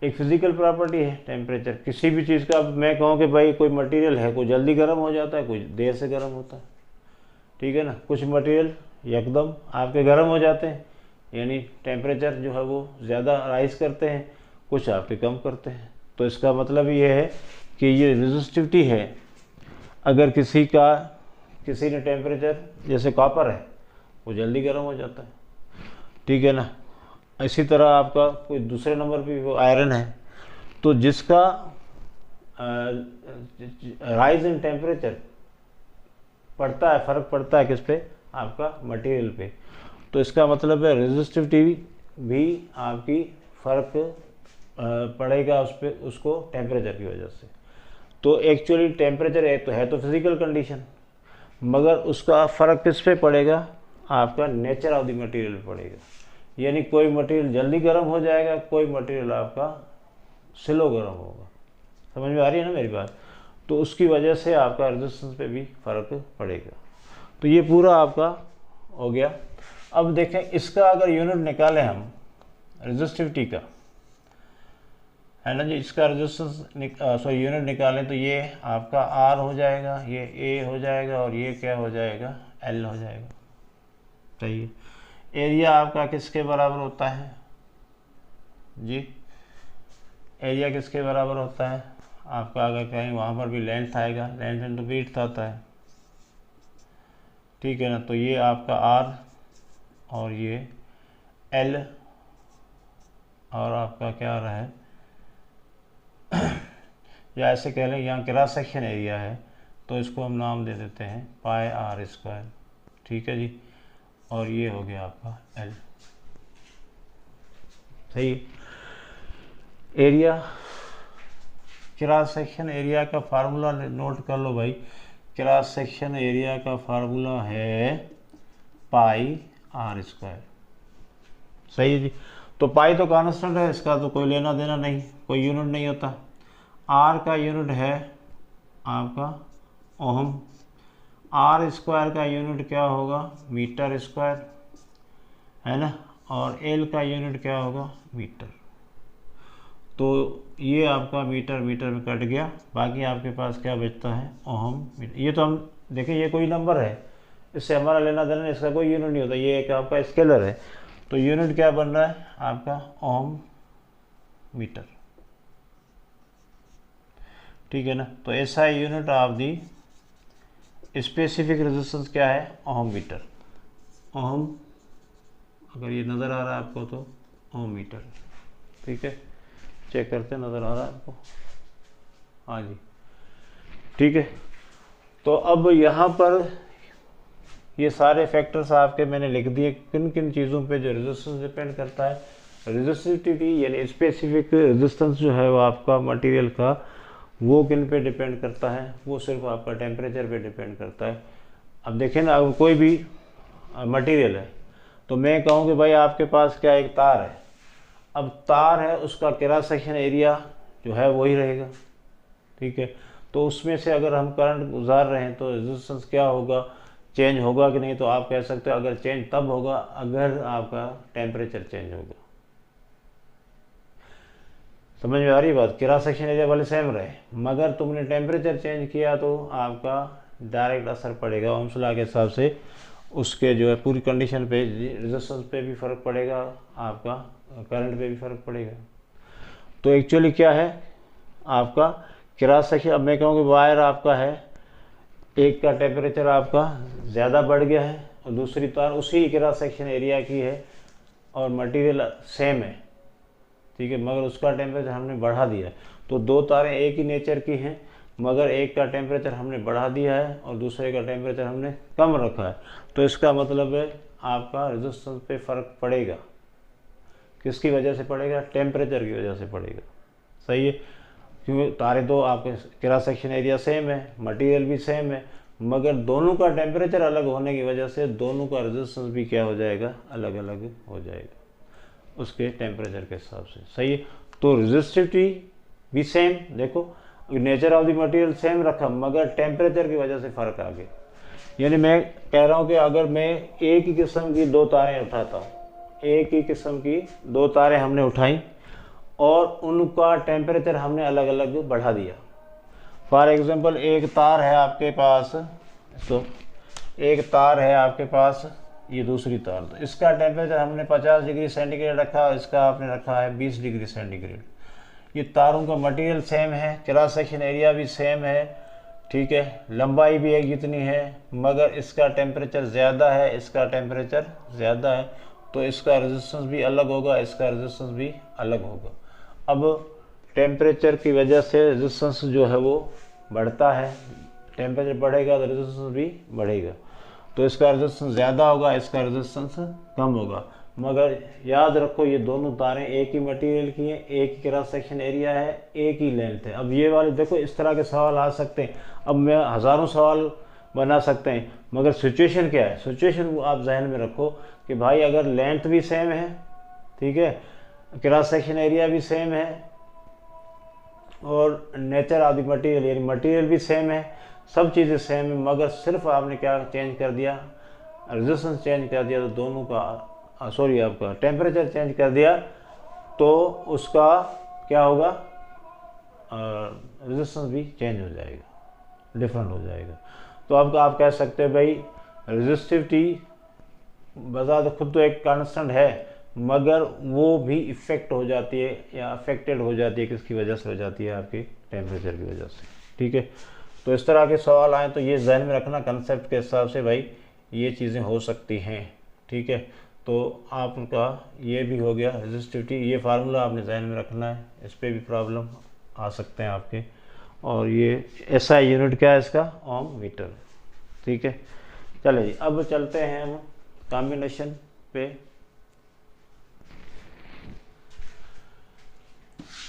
एक फिजिकल प्रॉपर्टी है टेम्परेचर किसी भी चीज़ का। अब मैं कहूँ कि भाई कोई मटेरियल है, कोई जल्दी गर्म हो जाता है, कोई देर से गर्म होता है, ठीक है ना। कुछ मटेरियल एकदम आपके गर्म हो जाते हैं, यानी टेम्परेचर जो है वो ज़्यादा राइज करते हैं, कुछ आपके कम करते हैं। तो इसका मतलब ये है कि ये रेजिस्टिविटी है, अगर किसी ने टेम्परेचर, जैसे कॉपर है वो जल्दी गर्म हो जाता है, ठीक है ना। इसी तरह आपका कोई दूसरे नंबर पे वो आयरन है, तो जिसका राइज इन टेम्परेचर पड़ता है, फ़र्क पड़ता है किस पे? आपका मटेरियल पे। तो इसका मतलब है रेजिस्टिविटी भी आपकी फ़र्क पड़ेगा उस पर, उसको टेम्परेचर की वजह से। तो एक्चुअली टेम्परेचर है तो फिजिकल कंडीशन, मगर उसका फ़र्क किस पे पड़ेगा? आपका नेचर ऑफ द मटेरियल पड़ेगा। यानी कोई मटेरियल जल्दी गर्म हो जाएगा, कोई मटेरियल आपका स्लो गर्म होगा। समझ में आ रही है ना मेरी बात? तो उसकी वजह से आपका रेजिस्टेंस पे भी फ़र्क पड़ेगा। तो ये पूरा आपका हो गया। अब देखें इसका अगर यूनिट निकालें हम रेजिस्टिविटी का, है ना जी, इसका रेजिस्टेंस यूनिट निकालें तो ये आपका आर हो जाएगा, ये ए हो जाएगा और ये क्या हो जाएगा? एल हो जाएगा। सही है। एरिया आपका किसके बराबर होता है जी? एरिया किसके बराबर होता है आपका? अगर कहीं वहाँ पर भी लेंथ आएगा, लेंथ इंटू विड्थ आता है, ठीक है ना। तो ये आपका आर और ये एल और आपका क्या आ रहा है या ऐसे कह लें यहाँ क्रॉस सेक्शन एरिया है, तो इसको हम नाम दे देते हैं पाई आर स्क्वायर, ठीक है जी। और ये हो गया आपका एल। सही। एरिया, क्रॉस सेक्शन एरिया का फार्मूला नोट कर लो भाई। क्रॉस सेक्शन एरिया का फार्मूला है पाई आर स्क्वायर। सही है जी। तो पाई तो कांस्टेंट है, इसका तो कोई लेना देना नहीं, कोई यूनिट नहीं होता। आर का यूनिट है आपका ओहम, आर स्क्वायर का यूनिट क्या होगा? मीटर स्क्वायर, है ना। और एल का यूनिट क्या होगा? मीटर। तो ये आपका मीटर मीटर में कट गया, बाकी आपके पास क्या बचता है? Ohm meter. ये तो हम देखें ये कोई नंबर है, इससे हमारा लेना देना, इसका कोई यूनिट नहीं होता, ये एक आपका स्केलर है। तो यूनिट क्या बन रहा है आपका? ओहम मीटर, ठीक है ना। तो ऐसा unit of the specific resistance क्या है? Ohm metre. ओहम, अगर ये नज़र आ रहा है आपको तो ओहम मीटर, ठीक है। चेक करते नज़र आ रहा है आपको? हाँ जी, ठीक है। तो अब यहाँ पर ये सारे फैक्टर्स आपके मैंने लिख दिए किन किन चीज़ों पे जो रेजिस्टेंस डिपेंड करता है। रेजिस्टिविटी यानी स्पेसिफिक रेजिस्टेंस जो है वो आपका मटेरियल का वो किन पे डिपेंड करता है, वो सिर्फ आपका टेम्परेचर पे डिपेंड करता है। अब देखें ना, अगर कोई भी मटेरियल है तो मैं कहूँ कि भाई आपके पास क्या एक तार है, अब तार है उसका क्रॉस सेक्शन एरिया जो है वही रहेगा, ठीक है। तो उसमें से अगर हम करंट गुजार रहे हैं तो रेजिस्टेंस क्या होगा, चेंज होगा कि नहीं, तो आप कह सकते हो अगर चेंज तब होगा अगर आपका टेम्परेचर चेंज होगा। समझ में आ रही बात, क्रॉस सेक्शन एरिया वाले सेम रहे मगर तुमने टेम्परेचर चेंज किया तो आपका डायरेक्ट असर पड़ेगा ओम्स लॉ के हिसाब से, उसके जो है पूरी कंडीशन पे, रेजिस्टेंस पे भी फ़र्क पड़ेगा, आपका करंट पे भी फ़र्क पड़ेगा। तो एक्चुअली क्या है आपका क्रॉस सेक्शन, अब मैं कहूँ कि वायर आपका है, एक का टेम्परेचर आपका ज़्यादा बढ़ गया है और दूसरी तार उसी क्रॉस सेक्शन एरिया की है और मटेरियल सेम है, ठीक है, मगर उसका टेम्परेचर हमने बढ़ा दिया है। तो दो तारें एक ही नेचर की हैं मगर एक का टेम्परेचर हमने बढ़ा दिया है और दूसरे का टेम्परेचर हमने कम रखा है, तो इसका मतलब है आपका रेजिस्टेंस पे फ़र्क पड़ेगा। किसकी वजह से पड़ेगा, टेम्परेचर की वजह से पड़ेगा, सही है। क्योंकि तारे तो आपके क्रॉस सेक्शन एरिया सेम है, मटेरियल भी सेम है, मगर दोनों का टेम्परेचर अलग होने की वजह से दोनों का रेजिस्टेंस भी क्या हो जाएगा, अलग अलग हो जाएगा उसके टेम्परेचर के हिसाब से, सही है। तो रेजिस्टिविटी भी सेम, देखो nature of the material same रखा मगर टेम्परेचर की वजह से फ़र्क आ गया। यानी मैं कह रहा हूँ कि अगर मैं एक ही किस्म की दो तारें उठाता हूँ, एक ही किस्म की दो तारें हमने उठाई और उनका टेम्परेचर हमने अलग अलग बढ़ा दिया। फॉर एग्जांपल एक तार है आपके पास, तो एक तार है आपके पास, ये दूसरी तार, तो इसका टेम्परेचर हमने 50 डिग्री सेंटीग्रेड रखा, इसका आपने रखा है 20 डिग्री सेंटीग्रेड। ये तारों का मटेरियल सेम है, क्रॉस सेक्शन एरिया भी सेम है, ठीक है, लंबाई भी एक जितनी है, मगर इसका टेम्परेचर ज़्यादा है, इसका टेम्परेचर ज़्यादा है, तो इसका रेजिस्टेंस भी अलग होगा, इसका रेजिस्टेंस भी अलग होगा। अब टेम्परेचर की वजह से रेजिस्टेंस जो है वो बढ़ता है, टेम्परेचर बढ़ेगा तो रेजिस्टेंस भी बढ़ेगा, तो इसका रेजिस्टेंस ज़्यादा होगा, इसका रेजिस्टेंस कम होगा। मगर याद रखो ये दोनों तारें एक ही मटेरियल की हैं, एक ही क्रॉस सेक्शन एरिया है, एक ही लेंथ है। अब ये वाले देखो इस तरह के सवाल आ सकते हैं, अब मैं हज़ारों सवाल बना सकते हैं मगर सिचुएशन क्या है, सिचुएशन आप जहन में रखो कि भाई अगर लेंथ भी सेम है, ठीक है, क्रॉस सेक्शन एरिया भी सेम है और नेचर ऑफ द मटेरियल यानी मटेरियल भी सेम है, सब चीज़ें सेम है, मगर सिर्फ आपने क्या चेंज कर दिया, रेजिस्टेंस चेंज कर दिया, तो दोनों का आपका टेम्परेचर चेंज कर दिया तो उसका क्या होगा, रेजिस्टेंस भी चेंज हो जाएगा, डिफरेंट हो जाएगा। तो अब आप कह सकते हैं भाई रेजिस्टिविटी बजाते खुद तो एक कांस्टेंट है मगर वो भी इफेक्ट हो जाती है या अफेक्टेड हो जाती है, किसकी वजह से हो जाती है, आपके टेम्परेचर की वजह से, ठीक है। तो इस तरह के सवाल आए तो ये जहन में रखना, कंसेप्ट के हिसाब से भाई ये चीज़ें हो सकती हैं, ठीक है। तो आपका ये भी हो गया रेजिस्टिविटी, ये फार्मूला आपने जहन में रखना है, इस पर भी प्रॉब्लम आ सकते हैं आपके। और ये SI यूनिट क्या है इसका, ओम मीटर, ठीक है। चलिए जी अब चलते हैं हम कॉम्बिनेशन पे,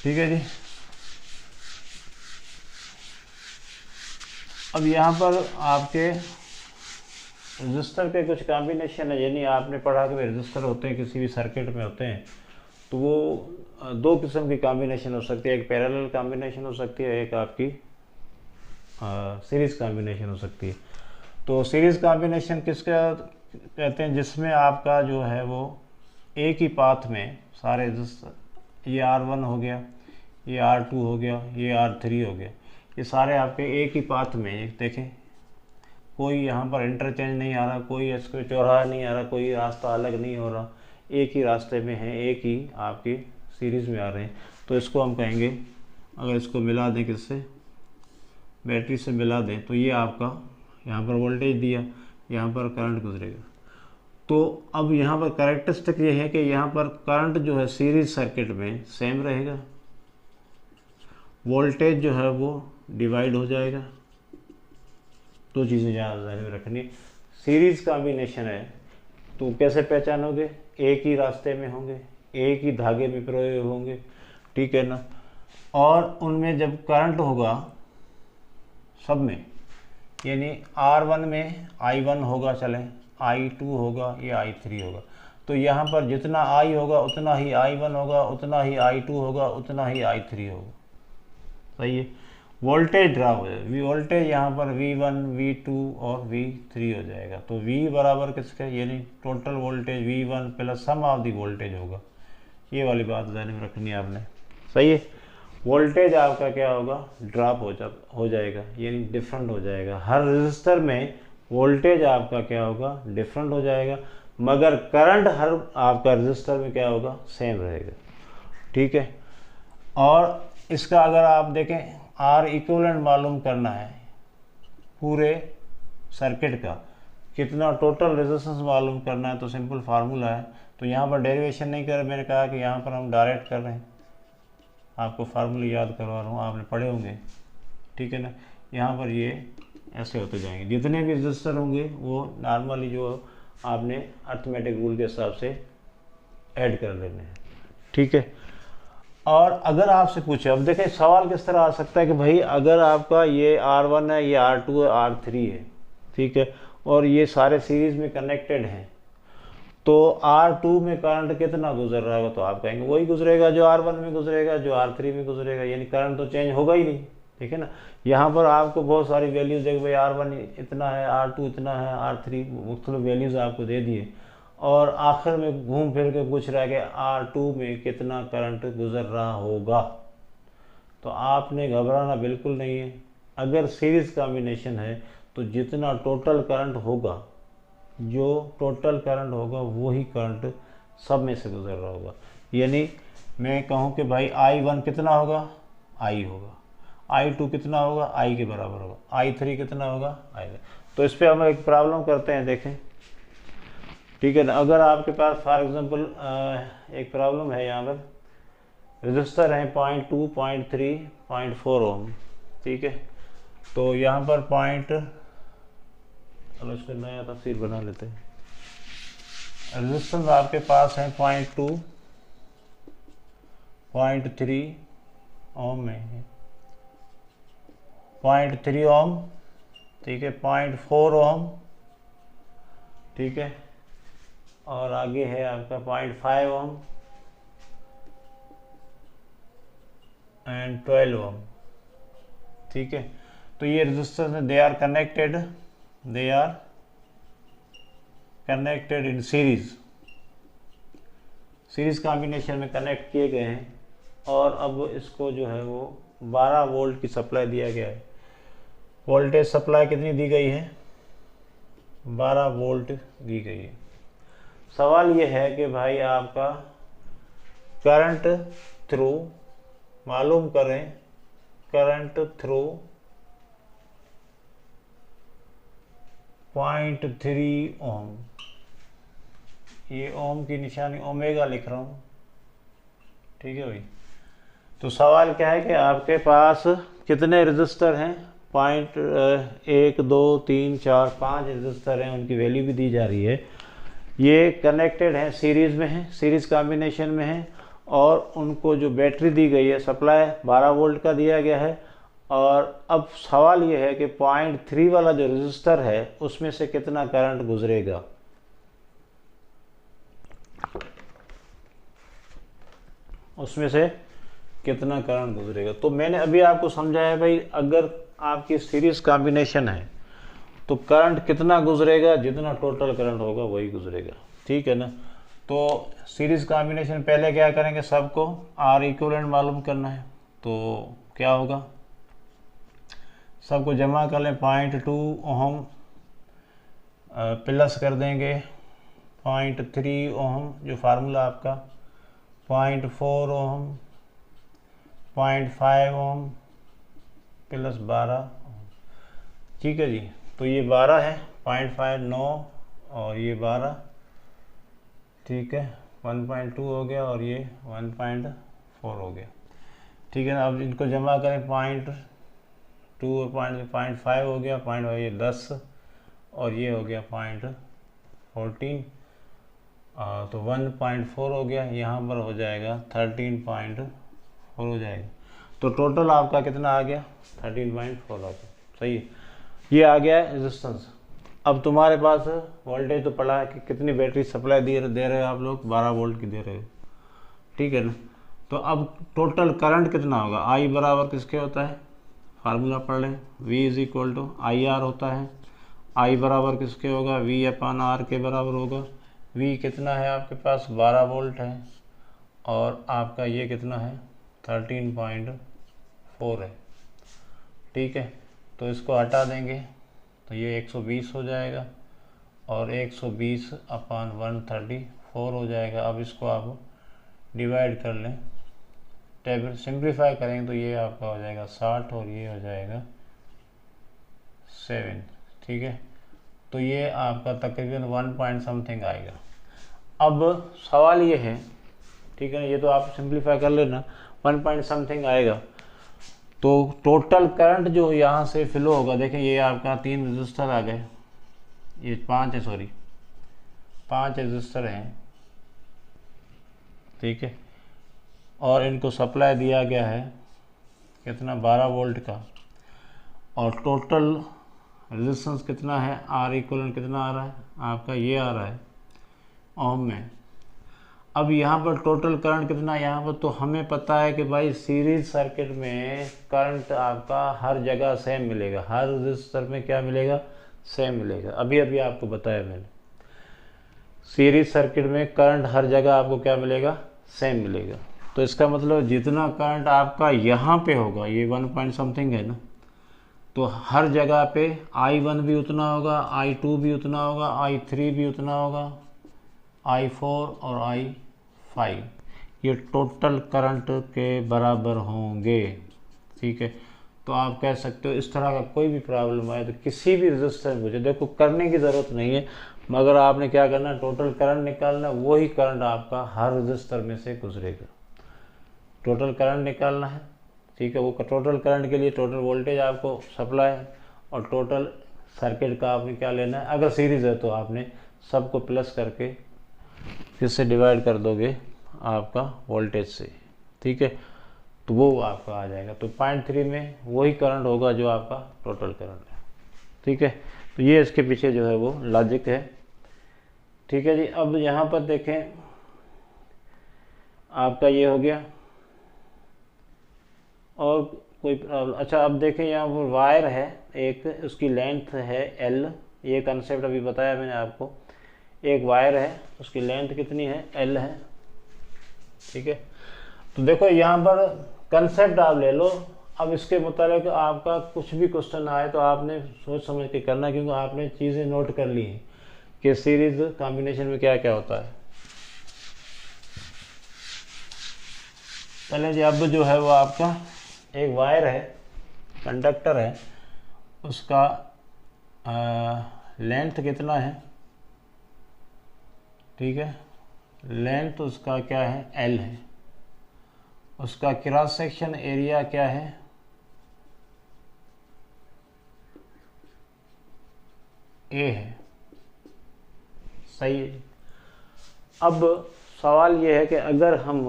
ठीक है जी। अब यहाँ पर आपके रजिस्टर के कुछ कॉम्बिनेशन है, यानी आपने पढ़ा कि रजिस्टर होते हैं किसी भी सर्किट में होते हैं, तो वो दो किस्म की कॉम्बिनेशन हो सकती है, एक पैरेलल कॉम्बिनेशन हो सकती है, एक आपकी सीरीज़ कॉम्बिनेशन हो सकती है। तो सीरीज़ कॉम्बिनेशन किसका कहते हैं, जिसमें आपका जो है वो एक ही पाथ में सारे रजिस्टर, ये R1 हो गया, ये R2 हो गया, ये R3 हो गया, ये सारे आपके एक ही पाथ में, देखें कोई यहाँ पर इंटरचेंज नहीं आ रहा, कोई इसको चौराहा नहीं आ रहा, कोई रास्ता अलग नहीं हो रहा, एक ही रास्ते में है, एक ही आपकी सीरीज़ में आ रहे हैं। तो इसको हम कहेंगे, अगर इसको मिला दें किससे, बैटरी से मिला दें, तो ये आपका यहाँ पर वोल्टेज दिया, यहाँ पर करंट गुजरेगा। तो अब यहाँ पर कैरेक्टरिस्टिक ये है कि यहाँ पर करंट जो है सीरीज सर्किट में सेम रहेगा, वोल्टेज जो है वो डिवाइड हो जाएगा। दो चीज़ें यहाँ ध्यान में रखनी, सीरीज कॉम्बिनेशन है तो कैसे पहचानोगे, एक ही रास्ते में होंगे, एक ही धागे में प्रयोग होंगे, ठीक है ना। और उनमें जब करंट होगा सब में, यानी R1 में I1 होगा, चलें I2 होगा या I3 होगा, तो यहाँ पर जितना I होगा उतना ही I1 होगा, उतना ही I2 होगा, उतना ही I3 होगा, सही है। वोल्टेज ड्रॉप हो जाएगा, वोल्टेज यहाँ पर V1 V2 और V3 हो जाएगा। तो V बराबर किसका, यानी total voltage V1 plus sum of the voltage होगा। ये वाली बात ध्यान में रखनी है आपने, सही है। वोल्टेज आपका क्या होगा, ड्रॉप हो जाएगा, यानी डिफरेंट हो जाएगा। हर रजिस्टर में वोल्टेज आपका क्या होगा, डिफरेंट हो जाएगा, मगर करंट हर आपका रजिस्टर में क्या होगा, सेम रहेगा, ठीक है। और इसका अगर आप देखें आर इक्विवेलेंट मालूम करना है पूरे सर्किट का, कितना टोटल रेजिस्टेंस मालूम करना है, तो सिंपल फार्मूला है। तो यहाँ पर डेरिवेशन नहीं कर, मैंने कहा कि यहाँ पर हम डायरेक्ट कर रहे हैं, आपको फार्मूले याद करवा रहा हूँ, आपने पढ़े होंगे, ठीक है ना। यहाँ पर ये ऐसे होते जाएंगे, जितने भी रजिस्टर होंगे वो नॉर्मली जो आपने अर्थमेटिक रूल के हिसाब से ऐड कर लेने हैं, ठीक है। और अगर आपसे पूछे, अब देखें सवाल किस तरह आ सकता है कि भाई अगर आपका ये R1 है, ये R2 है, R3 है, ठीक है, और ये सारे सीरीज में कनेक्टेड हैं, तो R2 में करंट कितना गुजर रहा होगा, तो आप कहेंगे वही गुजरेगा जो R1 में गुजरेगा, जो R3 में गुजरेगा, यानी करंट तो चेंज होगा ही नहीं, ठीक है ना। यहाँ पर आपको बहुत सारी वैल्यूज देखो, भाई R1 इतना है, R2 इतना है, R3 मुख्तलिफ वैल्यूज़ आपको दे दिए, और आखिर में घूम फिर के पूछ रहा है कि R2 में कितना करंट गुजर रहा होगा। तो आपने घबराना बिल्कुल नहीं है। अगर सीरीज कॉम्बिनेशन है तो जितना टोटल करंट होगा, जो टोटल करंट होगा वही करंट सब में से गुजर रहा होगा। यानी मैं कहूँ कि भाई I1 कितना होगा, I होगा, I2 कितना होगा, I के बराबर होगा, I3 कितना होगा, I। तो इस पर हम एक प्रॉब्लम करते हैं, देखें, ठीक है ना। अगर आपके पास फॉर एग्जांपल एक प्रॉब्लम है, यहाँ पर रजिस्टर हैं 0.2, 0.3, 0.4 ओम, ठीक है। तो यहाँ पर चलो इसका नया तफसीर बना लेते हैं। रजिस्टेंस आपके पास है 0.2, 0.3 ओम में है, 0.3 ओम, ठीक है, 0.4 ओम, ठीक है, और आगे है आपका 0.5 ओम एंड 12 ओम, ठीक है। तो ये resistance they are connected in series combination में कनेक्ट किए गए हैं। और अब इसको जो है वो 12 वोल्ट की सप्लाई दिया गया है। वोल्टेज सप्लाई कितनी दी गई है, 12 वोल्ट दी गई है। सवाल ये है कि भाई आपका करंट थ्रू मालूम करें, करंट थ्रू 0.3 ओम, ये ओम की निशानी ओमेगा लिख रहा हूँ, ठीक है भाई। तो सवाल क्या है कि आपके पास कितने रजिस्टर हैं, 1, 2, 3, 4, 5 रजिस्टर हैं, उनकी वैल्यू भी दी जा रही है। ये कनेक्टेड हैं, सीरीज में हैं, सीरीज कॉम्बिनेशन में हैं, और उनको जो बैटरी दी गई है सप्लाई 12 वोल्ट का दिया गया है। और अब सवाल ये है कि 0.3 वाला जो रजिस्टर है उसमें से कितना करंट गुजरेगा। उसमें से कितना करंट गुजरेगा। तो मैंने अभी आपको समझाया भाई, अगर आपकी सीरीज कॉम्बिनेशन है तो करंट कितना गुजरेगा, जितना टोटल करंट होगा वही गुजरेगा, ठीक है ना। तो सीरीज कॉम्बिनेशन पहले क्या करेंगे, सबको आर इक्विवेलेंट मालूम करना है। तो क्या होगा, सबको जमा कर लें, 0.2 ओम प्लस कर देंगे 0.3 ओम, जो फार्मूला आपका 0.4 ओम, 0.5 ओम प्लस 12 ओम, ठीक है जी। तो ये 12 है, 0.5 9 और ये 12, ठीक है, 1.2 हो गया और ये 1.4 हो गया, ठीक है ना। अब इनको जमा करें, 0.2 और 0.5 हो गया, 0.5 ये 10 और ये हो गया 0.14, तो 1.4 हो गया, यहाँ पर हो जाएगा 13.4 हो जाएगा। तो टोटल आपका कितना आ गया 13.4 आ गया। सही है, ये आ गया रेजिस्टेंस। अब तुम्हारे पास वोल्टेज तो पड़ा है कि कितनी बैटरी सप्लाई दे रहे हो आप लोग, 12 वोल्ट की दे रहे हो, ठीक है ना। तो अब टोटल करंट कितना होगा, आई बराबर किसके होता है, फार्मूला पढ़ लें, V is equal to I R होता है। आई बराबर किसके होगा, V अपन आर के बराबर होगा। V कितना है आपके पास 12 वोल्ट है, और आपका ये कितना है 13.4 है, ठीक है। तो इसको हटा देंगे तो ये 120 हो जाएगा, और 120 अपान 134 हो जाएगा। अब इसको आप डिवाइड कर लें, टेबल सिंप्लीफाई करेंगे तो ये आपका हो जाएगा 60 और ये हो जाएगा 7, ठीक है। तो ये आपका तकरीबन 1 पॉइंट समथिंग आएगा। अब सवाल ये है, ठीक है ना, ये तो आप सिंप्लीफाई कर लेना, 1 पॉइंट समथिंग आएगा। तो टोटल करंट जो यहाँ से फ्लो होगा, देखें ये आपका 3 रजिस्टर आ गए, ये 5 है, सॉरी 5 रजिस्टर हैं, ठीक है, और इनको सप्लाई दिया गया है कितना 12 वोल्ट का, और टोटल रेजिस्टेंस कितना है, आर इक्वलेंट कितना आ रहा है आपका, ये आ रहा है ओम में। अब यहाँ पर टोटल करंट कितना है यहाँ पर, तो हमें पता है कि भाई सीरीज सर्किट में करंट आपका हर जगह सेम मिलेगा, हर रजिस्टर में क्या मिलेगा, सेम मिलेगा। अभी अभी आपको बताया मैंने, सीरीज सर्किट में करंट हर जगह आपको क्या मिलेगा, सेम मिलेगा। तो इसका मतलब जितना करंट आपका यहाँ पे होगा, ये 1 पॉइंट समथिंग है ना, तो हर जगह पे I1 भी उतना होगा, I2 भी उतना होगा, I3 भी उतना होगा, I4 और I5, ये टोटल करंट के बराबर होंगे, ठीक है। तो आप कह सकते हो इस तरह का कोई भी प्रॉब्लम आए तो किसी भी रजिस्टर में, मुझे देखो करने की ज़रूरत नहीं है, मगर आपने क्या करना, टोटल करंट निकालना, वही करंट आपका हर रजिस्टर में से गुजरेगा, टोटल करंट निकालना है, ठीक है। वो टोटल करंट के लिए टोटल वोल्टेज आपको सप्लाई है, और टोटल सर्किट का आपने क्या लेना है, अगर सीरीज़ है तो आपने सबको प्लस करके किससे डिवाइड कर दोगे, आपका वोल्टेज से, ठीक है। तो वो आपका आ जाएगा। तो 0.3 में वही करंट होगा जो आपका टोटल करंट है, ठीक है। तो ये इसके पीछे जो है वो लॉजिक है, ठीक है जी। अब यहाँ पर देखें आपका ये हो गया, और कोई प्रॉब्लम, अच्छा अब देखें यहाँ पर वायर है एक, उसकी लेंथ है L, ये कंसेप्ट अभी बताया मैंने आपको। एक वायर है, उसकी लेंथ कितनी है, L है, ठीक है। तो देखो यहाँ पर कंसेप्ट आप ले लो, अब इसके मुताबिक आपका कुछ भी क्वेश्चन आए तो आपने सोच समझ के करना, क्योंकि आपने चीज़ें नोट कर ली हैं कि सीरीज कॉम्बिनेशन में क्या क्या होता है। पहले जी अब जो है वो आपका एक वायर है, कंडक्टर है, उसका लेंथ कितना है, ठीक है, लेंथ उसका क्या है, L है। उसका क्रॉस सेक्शन एरिया क्या है, A है, सही है। अब सवाल ये है कि अगर हम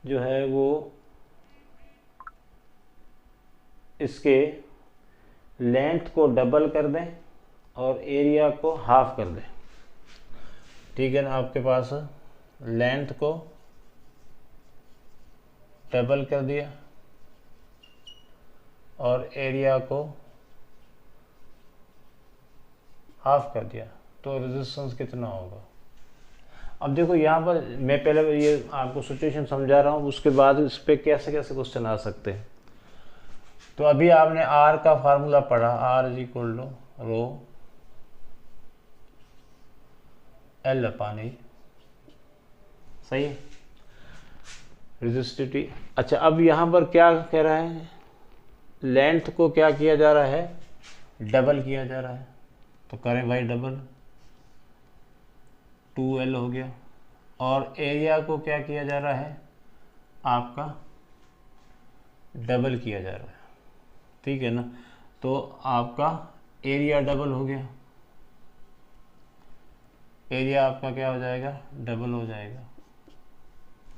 जो है वो इसके लेंथ को डबल कर दें और एरिया को हाफ कर दें, ठीक है ना, आपके पास लेंथ को डबल कर दिया और एरिया को हाफ कर दिया, तो रेजिस्टेंस कितना होगा। अब देखो यहाँ पर मैं पहले ये आपको सिचुएशन समझा रहा हूँ, उसके बाद इस पर कैसे कैसे क्वेश्चन आ सकते हैं। तो अभी आपने R का फार्मूला पढ़ा, R is equal to rho L upon E, सही है, रेजिस्टिविटी। अच्छा अब यहाँ पर क्या कह रहा है, लेंथ को क्या किया जा रहा है, डबल किया जा रहा है, तो करें भाई डबल, 2L हो गया, और एरिया को क्या किया जा रहा है, आपका डबल किया जा रहा है, ठीक है ना। तो आपका एरिया डबल हो गया, एरिया आपका क्या हो जाएगा, डबल हो जाएगा।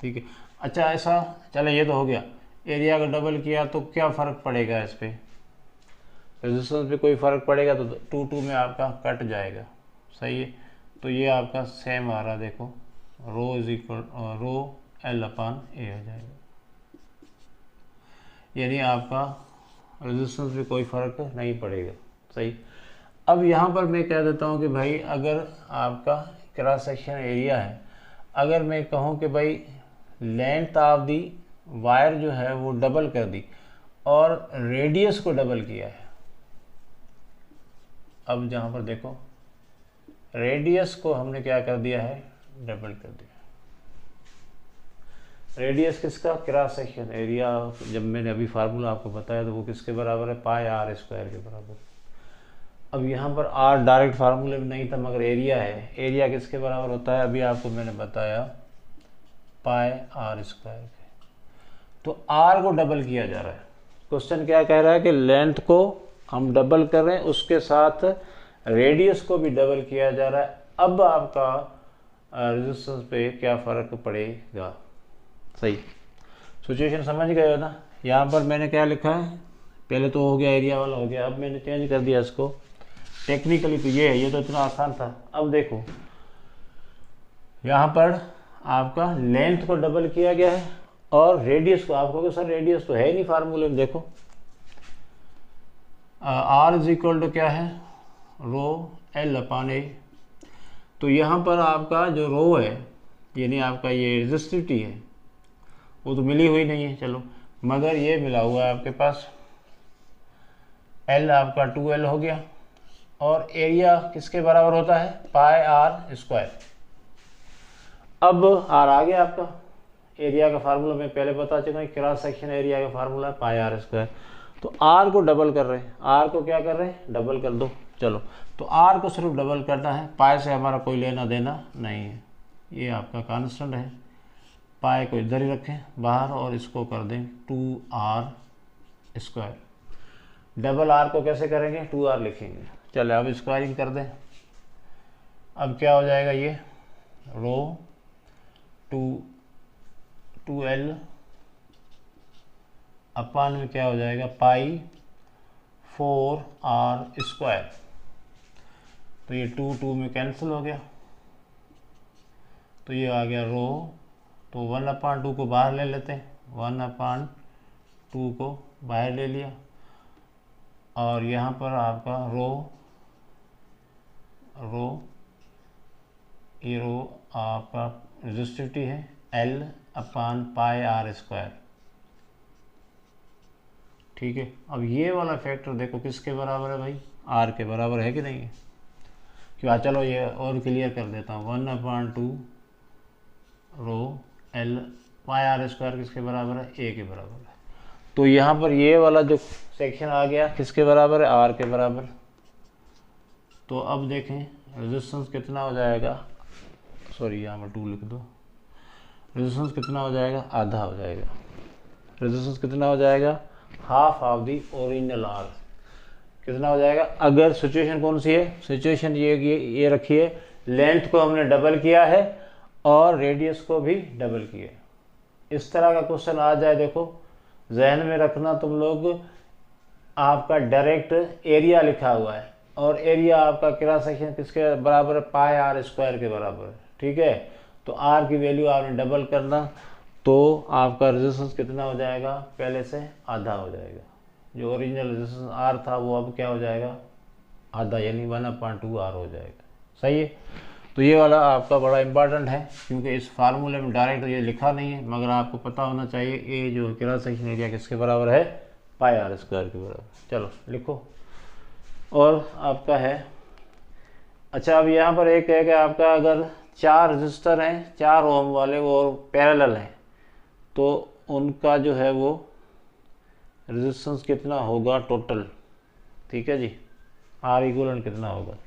ठीक है, अच्छा ऐसा चले, ये तो हो गया। एरिया का डबल किया तो क्या फ़र्क पड़ेगा इस पर, रेजिस्टेंस पे कोई फ़र्क पड़ेगा तो 2 में आपका कट जाएगा। सही है, तो ये आपका सेम आ रहा, देखो रो इज इक्वल रो L अपान ए हो जाएगा, यानी आपका रेजिस्टेंस पे कोई फ़र्क नहीं पड़ेगा। सही, अब यहाँ पर मैं कह देता हूँ कि भाई अगर आपका क्रॉस सेक्शन एरिया है, अगर मैं कहूँ कि भाई लेंथ ऑफ दी वायर जो है वो डबल कर दी और रेडियस को डबल किया है। अब जहाँ पर देखो रेडियस को हमने क्या कर दिया है, डबल कर दिया। रेडियस किसका, क्रॉस सेक्शन एरिया। जब मैंने अभी फार्मूला आपको बताया तो वो किसके बराबर है, पाई आर स्क्वायर के बराबर। अब यहाँ पर आर डायरेक्ट फार्मूले में नहीं था, मगर एरिया है, एरिया किसके बराबर होता है, अभी आपको मैंने बताया पाई आर स्क्वायर के। तो आर को डबल किया जा रहा है। क्वेश्चन क्या कह रहा है कि लेंथ को हम डबल कर रहे हैं, उसके साथ रेडियस को भी डबल किया जा रहा है। अब आपका रेजिस्टेंस पे क्या फ़र्क पड़ेगा। सही, सिचुएशन समझ गए हो ना। यहाँ पर मैंने क्या लिखा है, पहले तो हो गया एरिया वाला हो गया, अब मैंने चेंज कर दिया इसको टेक्निकली, तो ये है, ये तो इतना आसान था। अब देखो यहाँ पर आपका लेंथ को डबल किया गया है और रेडियस को, आपको सर रेडियस तो है ही नहीं फार्मूले में, देखो आर इज इक्वल टू क्या है, रो L अपान ए। तो यहाँ पर आपका जो रो है, यानी आपका ये रेजिस्टिविटी है, वो तो मिली हुई नहीं है, चलो, मगर ये मिला हुआ है आपके पास, L आपका 2L हो गया, और एरिया किसके बराबर होता है, पाई आर स्क्वायर। अब आर आ गया आपका, एरिया का फार्मूला मैं पहले बता चुका हूँ, क्रॉस सेक्शन एरिया का फार्मूला है पाई आर स्क्वायर। तो आर को डबल कर रहे हैं, आर को क्या कर रहे हैं, डबल कर दो। चलो, तो आर को सिर्फ डबल करना है, पाई से हमारा कोई लेना देना नहीं है, ये आपका कांस्टेंट है। पाई को इधर ही रखें बाहर और इसको कर दें 2r स्क्वायर। डबल आर को कैसे करेंगे, 2r लिखेंगे। चलो अब स्क्वायरिंग कर दें। अब क्या हो जाएगा, ये रो 2L अपान में क्या हो जाएगा, पाई 4r स्क्वायर। तो ये 2 में कैंसिल हो गया, तो ये आ गया रो, तो 1/2 को बाहर ले लेते हैं, 1/2 को बाहर ले लिया, और यहाँ पर आपका ये रो आपका रेजिस्टिविटी है L upon pi R square. ठीक है, अब ये वाला फैक्टर देखो किसके बराबर है भाई, आर के बराबर है कि नहीं है। क्यों, चलो ये और क्लियर कर देता हूँ, 1/2 रो L पाई आर स्क्वायर किसके बराबर है, ए के बराबर है। तो यहाँ पर ये वाला जो सेक्शन आ गया किसके बराबर है, आर के बराबर। तो अब देखें रेजिस्टेंस कितना हो जाएगा, सॉरी यहाँ पर 2 लिख दो, रेजिस्टेंस कितना हो जाएगा, आधा हो जाएगा। रेजिस्टेंस कितना हो जाएगा, half of the original R. कितना हो जाएगा, अगर सिचुएशन कौन सी है, सिचुएशन ये रखिए, लेंथ को हमने डबल किया है और रेडियस को भी डबल किया। इस तरह का क्वेश्चन आ जाए, देखो जहन में रखना तुम लोग, आपका डायरेक्ट एरिया लिखा हुआ है और एरिया आपका क्रॉस सेक्शन किसके बराबर है, पाई आर स्क्वायर के बराबर है। ठीक है, तो आर की वैल्यू आपने डबल करना, तो आपका रेजिस्टेंस कितना हो जाएगा, पहले से आधा हो जाएगा। जो ओरिजिनल रेजिस्टेंस आर था वो अब क्या हो जाएगा, आधा, यानी 1/2 आर हो जाएगा। सही है, तो ये वाला आपका बड़ा इंपॉर्टेंट है, क्योंकि इस फार्मूले में डायरेक्ट ये लिखा नहीं है, मगर आपको पता होना चाहिए ये जो क्रॉस सेक्शन एरिया किसके बराबर है, पाई आर स्क्वायर के बराबर। चलो लिखो, और आपका है, अच्छा अब यहाँ पर एक है कि आपका अगर 4 रजिस्टर हैं, 4 ओम वाले, वो पैरेलल हैं, तो उनका जो है वो रेजिस्टेंस कितना होगा टोटल। ठीक है जी, आर इक्विवेलेंट कितना होगा।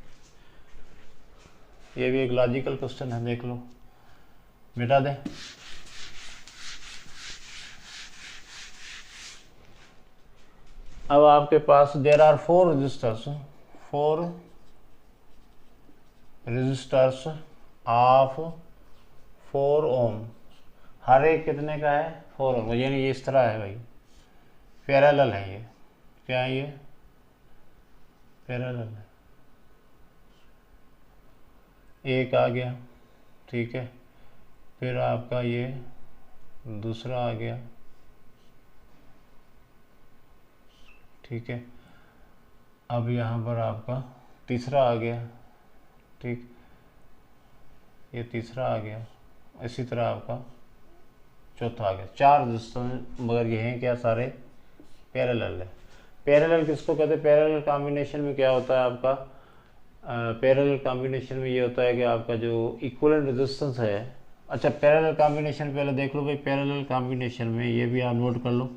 ये भी एक लॉजिकल क्वेश्चन है, देख लो, मिटा दें। अब आपके पास there are 4 resistors, 4 resistors of 4 ohm, हर एक कितने का है 4 ओम, यानी ये इस तरह है भाई, पैरेलल है ये, क्या है ये पैरेलल है, एक आ गया, ठीक है, फिर आपका ये दूसरा आ गया, ठीक है, अब यहाँ पर आपका तीसरा आ गया, ठीक, ये तीसरा आ गया, इसी तरह आपका चौथा आ गया, 4 रेजिस्टेंस, मगर ये हैं क्या सारे पैरेलल है। पैरेलल किसको कहते हैं? पैरेलल कॉम्बिनेशन में क्या होता है आपका, पैरेलल कॉम्बिनेशन में ये होता है कि आपका जो इक्विवेलेंट रेजिस्टेंस है, अच्छा पैरेलल कॉम्बिनेशन पहले देख लो भाई, पैरेलल कॉम्बिनेशन में ये भी आप नोट कर लो,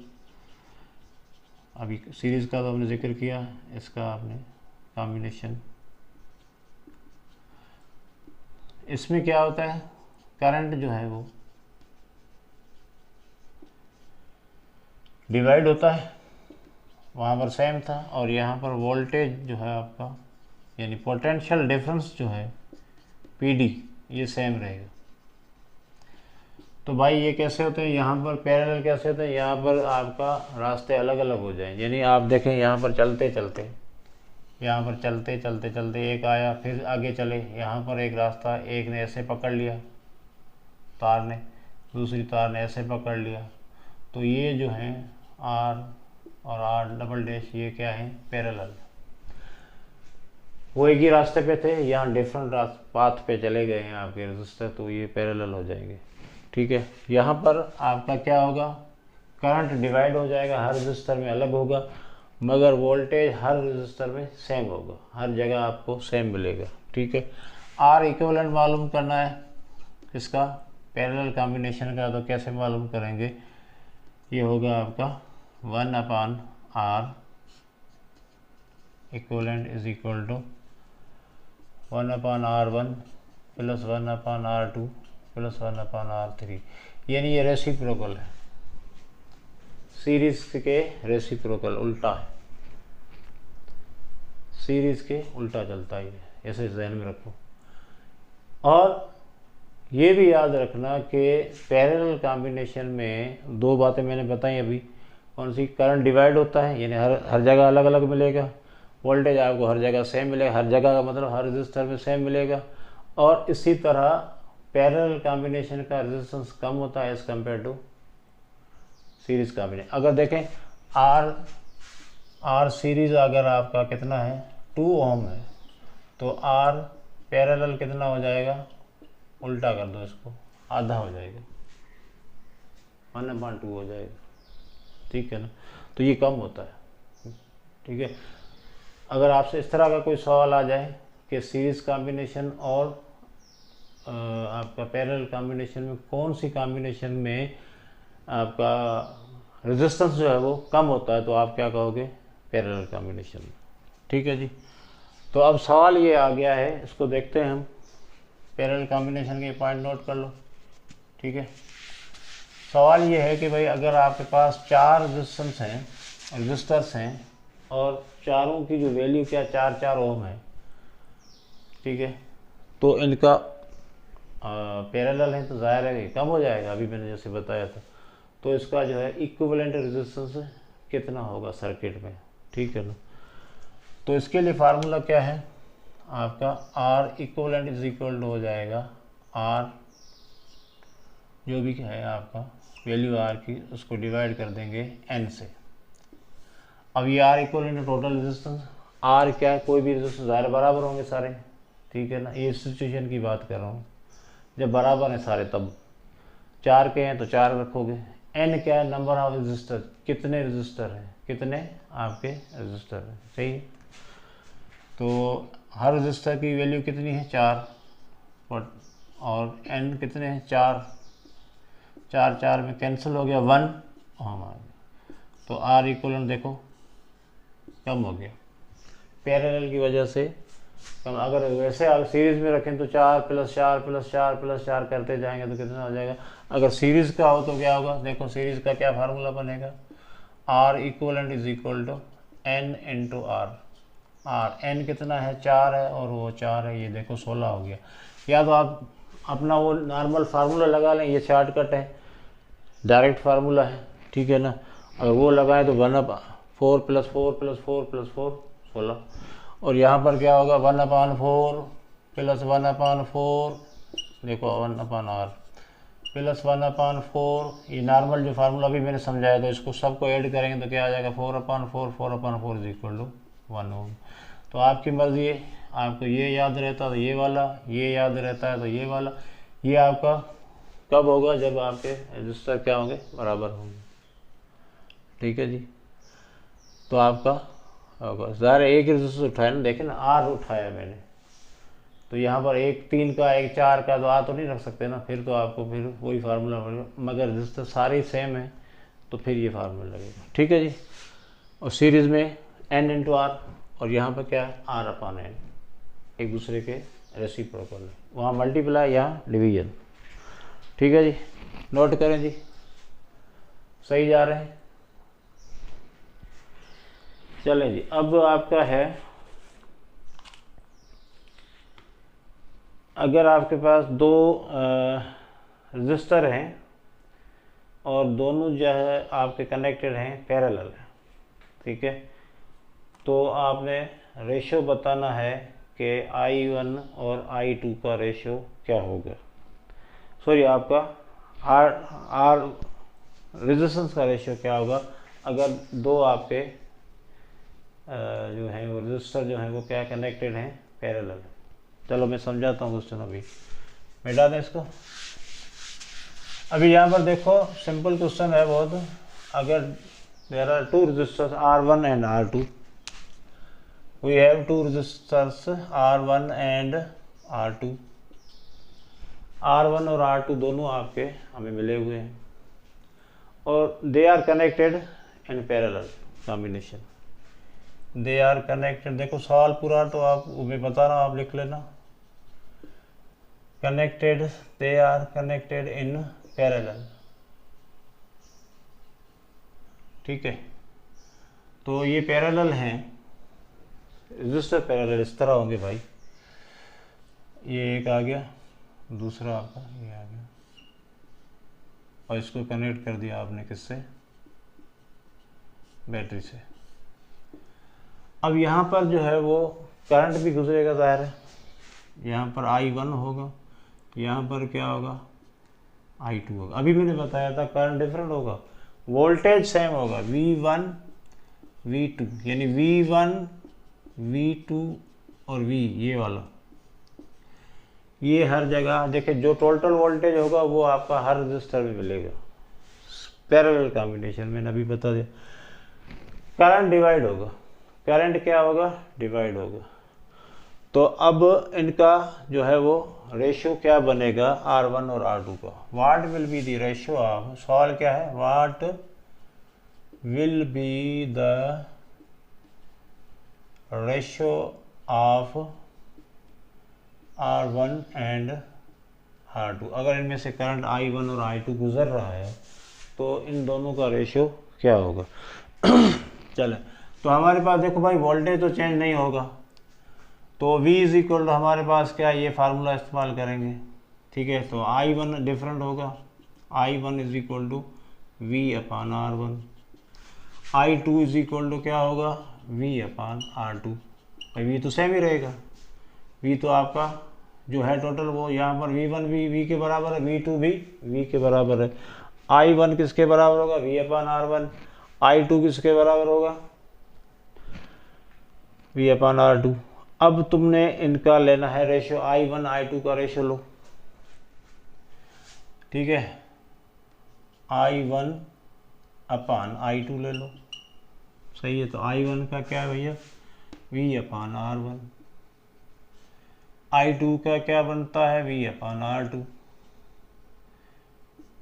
अभी सीरीज़ का तो हमने जिक्र किया, इसका आपने कॉम्बिनेशन, इसमें क्या होता है, करंट जो है वो डिवाइड होता है, वहाँ पर सेम था, और यहाँ पर वोल्टेज जो है आपका, यानी पोटेंशियल डिफरेंस जो है पीडी, ये सेम रहेगा। तो भाई ये कैसे होते हैं, यहाँ पर पैरेलल कैसे होते हैं, यहाँ पर आपका रास्ते अलग अलग हो जाए, यानी आप देखें यहाँ पर चलते चलते, यहाँ पर चलते चलते चलते एक आया, फिर आगे चले, यहाँ पर एक रास्ता, एक ने ऐसे पकड़ लिया तार ने, दूसरी तार ने ऐसे पकड़ लिया, तो ये जो है आर और आर डबल डैश, ये क्या है पैरेलल, वो एक ही रास्ते पे थे, यहाँ डिफरेंट पाथ पे चले गए हैं आपके रेजिस्टर, तो ये पैरेलल हो जाएंगे, ठीक है। यहाँ पर आपका क्या होगा, करंट डिवाइड हो जाएगा, हर रेजिस्टर में अलग होगा, मगर वोल्टेज हर रेजिस्टर में सेम होगा, हर जगह आपको सेम मिलेगा, ठीक है। आर इक्विवेलेंट मालूम करना है किसका, पैरेलल कॉम्बिनेशन का, तो कैसे मालूम करेंगे, ये होगा आपका 1/R equivalent is equal to 1/R1 plus 1/R2 plus 1/R3, यानी ये रेसिप्रोकल है, सीरीज के रेसिप्रोकल, उल्टा है, सीरीज के उल्टा चलता है, ऐसे ध्यान में रखो। और ये भी याद रखना कि पैरेलल कॉम्बिनेशन में 2 बातें मैंने बताई अभी, कौन सी, करंट डिवाइड होता है, यानी हर जगह अलग अलग मिलेगा, वोल्टेज आपको हर जगह सेम मिलेगा, हर जगह का मतलब हर रेजिस्टर में सेम मिलेगा, और इसी तरह पैरेलल कॉम्बिनेशन का रेजिस्टेंस कम होता है as compare to series combination. अगर देखें आर सीरीज अगर आपका कितना है 2 ओम है, तो आर पैरेलल कितना हो जाएगा, उल्टा कर दो इसको, आधा हो जाएगा, 1/2 हो जाएगा, ठीक है ना, तो ये कम होता है, ठीक है। अगर आपसे इस तरह का कोई सवाल आ जाए कि सीरीज कॉम्बिनेशन और आपका पैरेलल कॉम्बिनेशन में कौन सी कॉम्बिनेशन में आपका रेजिस्टेंस जो है वो कम होता है, तो आप क्या कहोगे, पैरेलल कॉम्बिनेशन में, ठीक है जी। तो अब सवाल ये आ गया है, इसको देखते हैं हम, पैरेलल कॉम्बिनेशन के पॉइंट नोट कर लो, ठीक है। सवाल ये है कि भाई अगर आपके पास 4 रेजिस्टर्स हैं और चारों की जो वैल्यू क्या 4 ओम है, ठीक है, तो इनका पैरेलल है, तो जाहिर है कम हो जाएगा, अभी मैंने जैसे बताया था, तो इसका जो है इक्विवेलेंट रेजिस्टेंस कितना होगा सर्किट में, ठीक है ना। तो इसके लिए फार्मूला क्या है आपका, R equivalent is equal to हो जाएगा आर, जो भी है आपका वैल्यू आर की, उसको डिवाइड कर देंगे एन से। अब ये R equivalent total resistance, R क्या है, कोई भी रेजिस्टेंस सारे बराबर होंगे सारे, ठीक है ना, ये सिचुएशन की बात कर रहा हूँ, जब बराबर हैं सारे तब 4 के हैं तो 4 रखोगे, एन क्या है, नंबर ऑफ रेजिस्टर, कितने रेजिस्टर हैं, कितने आपके रेजिस्टर हैं, सही है। तो हर रेजिस्टर की वैल्यू कितनी है 4, और एन कितने हैं 4, 4 में कैंसिल हो गया, 1 ओम आ गया, तो आर इक्विवेलेंट देखो कम हो गया पैरेलल की वजह से कम। अगर वैसे आप सीरीज में रखें तो 4 + 4 + 4 + 4 करते जाएंगे तो कितना हो जाएगा। अगर सीरीज का हो तो क्या होगा, देखो सीरीज का क्या फार्मूला बनेगा, R equivalent is equal to N into R, R, N कितना है 4 है और वो 4 है, ये देखो 16 हो गया। या तो आप अपना वो नॉर्मल फार्मूला लगा लें, ये शॉर्टकट है, डायरेक्ट फार्मूला है, ठीक है ना। अगर वो लगाएं तो 1/4 + 4 + 4 + 4 16, और यहाँ पर क्या होगा 1/4 + 1/4 देखो 1/r + 1/4, ये नॉर्मल जो फार्मूला भी मैंने समझाया था, इसको सबको ऐड करेंगे तो क्या आ जाएगा 4/4 4/4 = 1 होगा। तो आपकी मर्जी है, आपको ये याद रहता है तो ये वाला, ये याद रहता है तो ये वाला। ये आपका कब होगा, जब आपके रजिस्टर क्या होंगे, बराबर होंगे, ठीक है जी। तो आपका होगा ज़ाहिर एक रजिस्टर उठाया ना, देखें ना आर उठाया मैंने, तो यहाँ पर एक 3 का एक 4 का तो आ तो नहीं रख सकते ना, फिर तो आपको फिर वही फार्मूला पड़ेगा। मगर रजिस्टर सारे सेम है तो फिर ये फार्मूला लगेगा, ठीक है जी। और सीरीज़ में n × r, और यहाँ पर क्या है r/n, एक दूसरे के रेसिप्रोकल है, वहाँ मल्टीप्लाई यहाँ डिवीजन, ठीक है जी। नोट करें जी, सही जा रहे हैं। चलें जी, अब आपका है, अगर आपके पास दो रजिस्टर हैं और दोनों जो है आपके कनेक्टेड हैं पैरेलल है, ठीक है, तो आपने रेशो बताना है कि I1 और I2 का रेशो क्या होगा, सॉरी आपका आर रेजिस्टेंस का रेशो क्या होगा अगर दो आपके जो है वो रजिस्टर जो है वो क्या कनेक्टेड हैं पैरेलल। चलो मैं समझाता हूँ क्वेश्चन, अभी मिटा दें इसको। अभी यहाँ पर देखो सिंपल क्वेश्चन है बहुत, अगर there are 2 resistors R1 and R2, we have 2 resistors R1 and R2, R1 और R2 दोनों आपके हमें मिले हुए हैं और they are connected in parallel combination, they are connected. देखो सवाल पूरा तो आप मैं बता रहा हूँ, आप लिख लेना, connected, they are connected in parallel, ठीक है। तो ये पैरेलल हैं, रजिस्टर पैरेलल इस तरह होंगे भाई, ये एक आ गया, दूसरा आपका ये आ गया, और इसको कनेक्ट कर दिया आपने किससे, बैटरी से। अब यहाँ पर जो है वो करंट भी गुजरेगा ज़ाहिर है, यहाँ पर I1 होगा, यहाँ पर क्या होगा I2 होगा। अभी मैंने बताया था करंट डिफरेंट होगा, वोल्टेज सेम होगा, V1 V2, यानी V1 V2 और V, ये वाला, ये हर जगह देखिए जो टोटल वोल्टेज होगा वो आपका हर रजिस्टर में मिलेगा, पैरेलल कॉम्बिनेशन मैंने अभी बता दिया। करंट डिवाइड होगा, करंट क्या होगा, डिवाइड होगा। तो अब इनका जो है वो रेशियो क्या बनेगा R1 और R2 का, what will be the ratio of, सवाल क्या है, what will be the ratio of R1 and R2। अगर इनमें से करंट I1 और I2 गुजर रहा है तो इन दोनों का रेशियो क्या होगा। चले, तो हमारे पास देखो भाई वोल्टेज तो चेंज नहीं होगा, तो V = हमारे पास क्या, ये फार्मूला इस्तेमाल करेंगे, ठीक है। तो I1 डिफरेंट होगा, I1 = V/R1, I2 क्या होगा, V/R2। V तो सेम ही रहेगा, V तो आपका जो है टोटल वो यहाँ पर V1 भी V के बराबर है, V2 भी V के बराबर है। I1 किसके बराबर होगा, V/R1, I2 किसके बराबर होगा, V/R2। अब तुमने इनका लेना है रेशियो, I1 I2 का रेशियो लो, ठीक है, I1/I2 ले लो, सही है। तो I1 का क्या है भैया, V/R1, I2 का क्या बनता है, V/R2,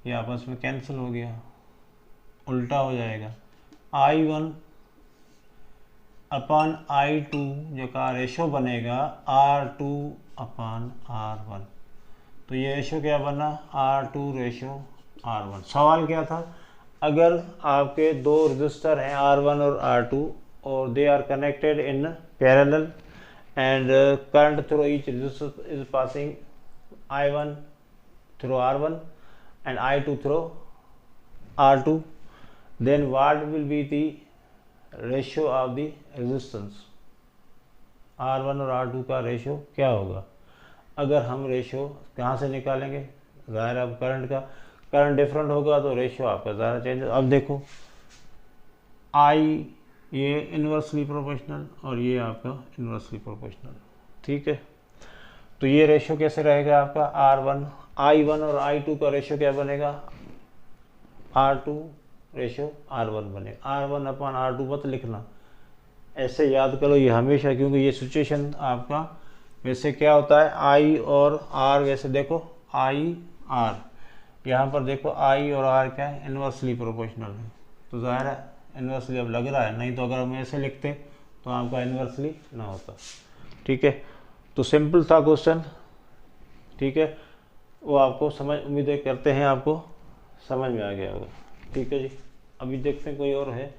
ये आपस में कैंसिल हो गया, उल्टा हो जाएगा, I1/I2 जो का रेशो बनेगा R2/R1। तो ये रेशो क्या बना, R2/R1। सवाल क्या था, अगर आपके दो रजिस्टर हैं R1 और R2 or they are connected in parallel, and current through each resistor is passing I1 through R1 and I2 through R2, then what will be the ratio of the resistance? R1 और R2 का रेशो क्या होगा? अगर हम रेशो कहाँ से निकालेंगे? ज़ाहिर अब करंट डिफरेंट होगा तो रेशो आपका ज़्यादा चेंज। अब देखो आई ये इन्वर्सली प्रोपोर्शनल और ये आपका इन्वर्सली प्रोपोर्शनल, ठीक है। तो ये रेशो कैसे रहेगा आपका? R1 I1 और I2 का रेशो क्या बनेगा? R2 रेशो R1 बनेगा। R1 अपॉन R2 मत लिखना, ऐसे याद करो ये हमेशा, क्योंकि ये सिचुएशन आपका वैसे क्या होता है I और R, वैसे देखो I R, यहाँ पर देखो I और R क्या है? इन्वर्सली प्रोपोर्शनल है, तो ज़ाहिर है इन्वर्सली अब लग रहा है, नहीं तो अगर हम ऐसे लिखते तो आपका इन्वर्सली ना होता, ठीक है। तो सिंपल था क्वेश्चन, ठीक है, वो आपको समझ, उम्मीद करते हैं आपको समझ में आ गया होगा, ठीक है जी। अभी देखते हैं कोई और है।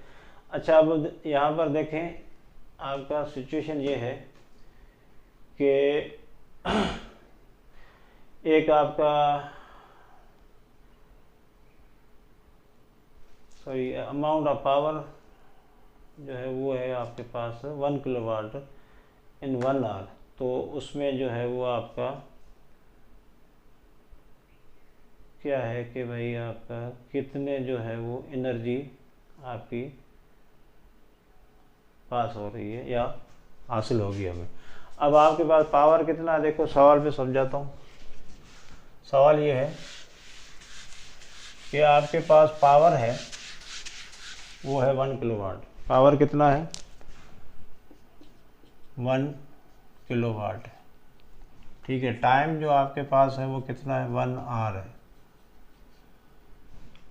अच्छा, अब यहाँ पर देखें आपका सिचुएशन ये है कि एक आपका अमाउंट ऑफ पावर जो है वो है आपके पास 1 किलोवाट इन 1 आवर, तो उसमें जो है वो आपका क्या है कि भाई आपका कितने जो है वो एनर्जी आपकी पास हो रही है या हासिल होगी हमें। अब आपके पास पावर कितना है, देखो सवाल पे समझाता हूँ। सवाल ये है कि आपके पास पावर है वो है 1 किलोवाट। पावर कितना है? 1 किलोवाट, ठीक है। टाइम जो आपके पास है वो कितना है? 1 आवर है,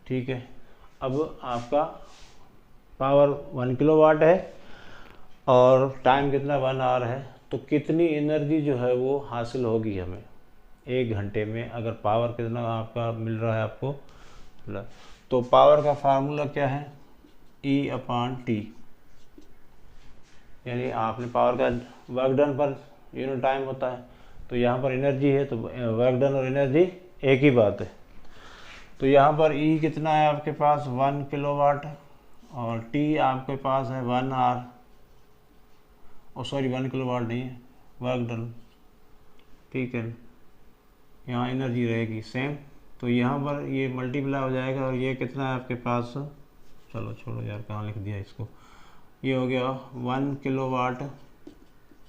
ठीक है। अब आपका पावर 1 किलोवाट है और टाइम कितना? 1 आवर है, तो कितनी एनर्जी जो है वो हासिल होगी हमें 1 घंटे में? अगर पावर कितना आपका मिल रहा है आपको, तो पावर का फार्मूला क्या है? E अपॉन टी, यानी आपने पावर का work done per unit time होता है, तो यहाँ पर एनर्जी है तो वर्क डन और एनर्जी एक ही बात है। तो यहाँ पर E कितना है आपके पास? 1 किलोवाट, और T आपके पास है 1 आवर, और सॉरी 1 किलोवाट नहीं है, वर्क डन, ठीक है। यहाँ एनर्जी रहेगी सेम, तो यहाँ पर ये मल्टीप्लाई हो जाएगा, और ये कितना है आपके पास? चलो छोड़ो यार, कहाँ लिख दिया इसको। ये हो गया 1 kilowatt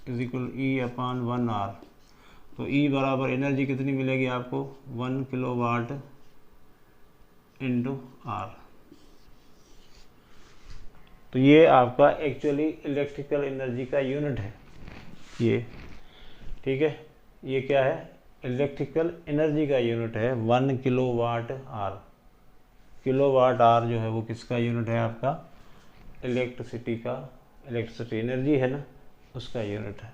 is equal E upon 1 hour, तो E बराबर एनर्जी कितनी मिलेगी आपको? 1 किलोवाट इंटू आर। तो ये आपका एक्चुअली इलेक्ट्रिकल एनर्जी का यूनिट है ये, ठीक है। ये क्या है? इलेक्ट्रिकल एनर्जी का यूनिट है 1 किलोवाट आर। किलोवाट आर जो है वो किसका यूनिट है? आपका इलेक्ट्रिसिटी का, इलेक्ट्रिसिटी एनर्जी है ना, उसका यूनिट है।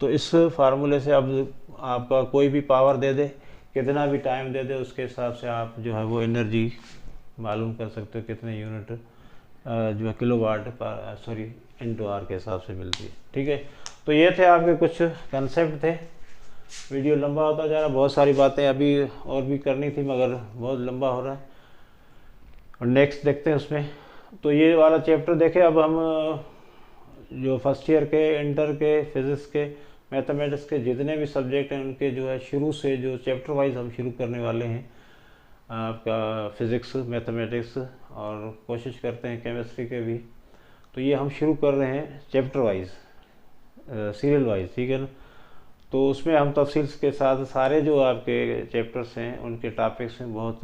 तो इस फार्मूले से अब आपका कोई भी पावर दे दे, कितना भी टाइम दे दे, उसके हिसाब से आप जो है वो एनर्जी मालूम कर सकते हो कितने यूनिट जो है किलोवाट पर सॉरी इंटू आर के हिसाब से मिलती है, ठीक है। तो ये थे आपके कुछ कंसेप्ट थे। वीडियो लंबा होता जा रहा, बहुत सारी बातें अभी और भी करनी थी मगर बहुत लंबा हो रहा है, और नेक्स्ट देखते हैं उसमें। तो ये वाला चैप्टर देखें। अब हम जो फर्स्ट ईयर के, इंटर के, फिज़िक्स के, मैथमेटिक्स के जितने भी सब्जेक्ट हैं उनके जो है शुरू से जो चैप्टर वाइज हम शुरू करने वाले हैं आपका फिज़िक्स, मैथमेटिक्स, और कोशिश करते हैं केमिस्ट्री के भी। तो ये हम शुरू कर रहे हैं चैप्टर वाइज, सीरियल वाइज, ठीक है ना। तो उसमें हम तफसील के साथ सारे जो आपके चैप्टर्स हैं उनके टॉपिक्स में बहुत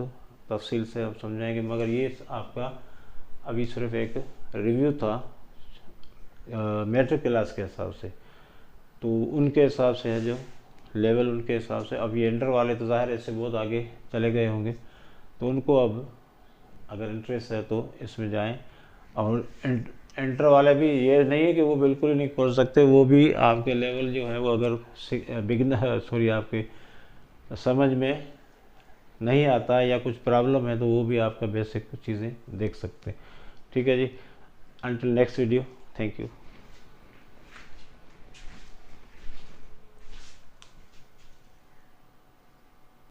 तफसील से हम समझाएंगे, मगर ये आपका अभी सिर्फ एक रिव्यू था मैट्रिक क्लास के हिसाब से, तो उनके हिसाब से है जो लेवल, उनके हिसाब से। अब ये इंटर वाले तो ज़ाहिर ऐसे बहुत आगे चले गए होंगे, तो उनको अब अगर इंटरेस्ट है तो इसमें जाएं। और इंटर वाले भी ये नहीं है कि वो बिल्कुल ही नहीं खोल सकते, वो भी आपके लेवल जो है वो अगर बिगिनर सॉरी आपके समझ में नहीं आता है या कुछ प्रॉब्लम है तो वो भी आपका बेसिक चीज़ें देख सकते हैं, ठीक है जी। until next video, thank you.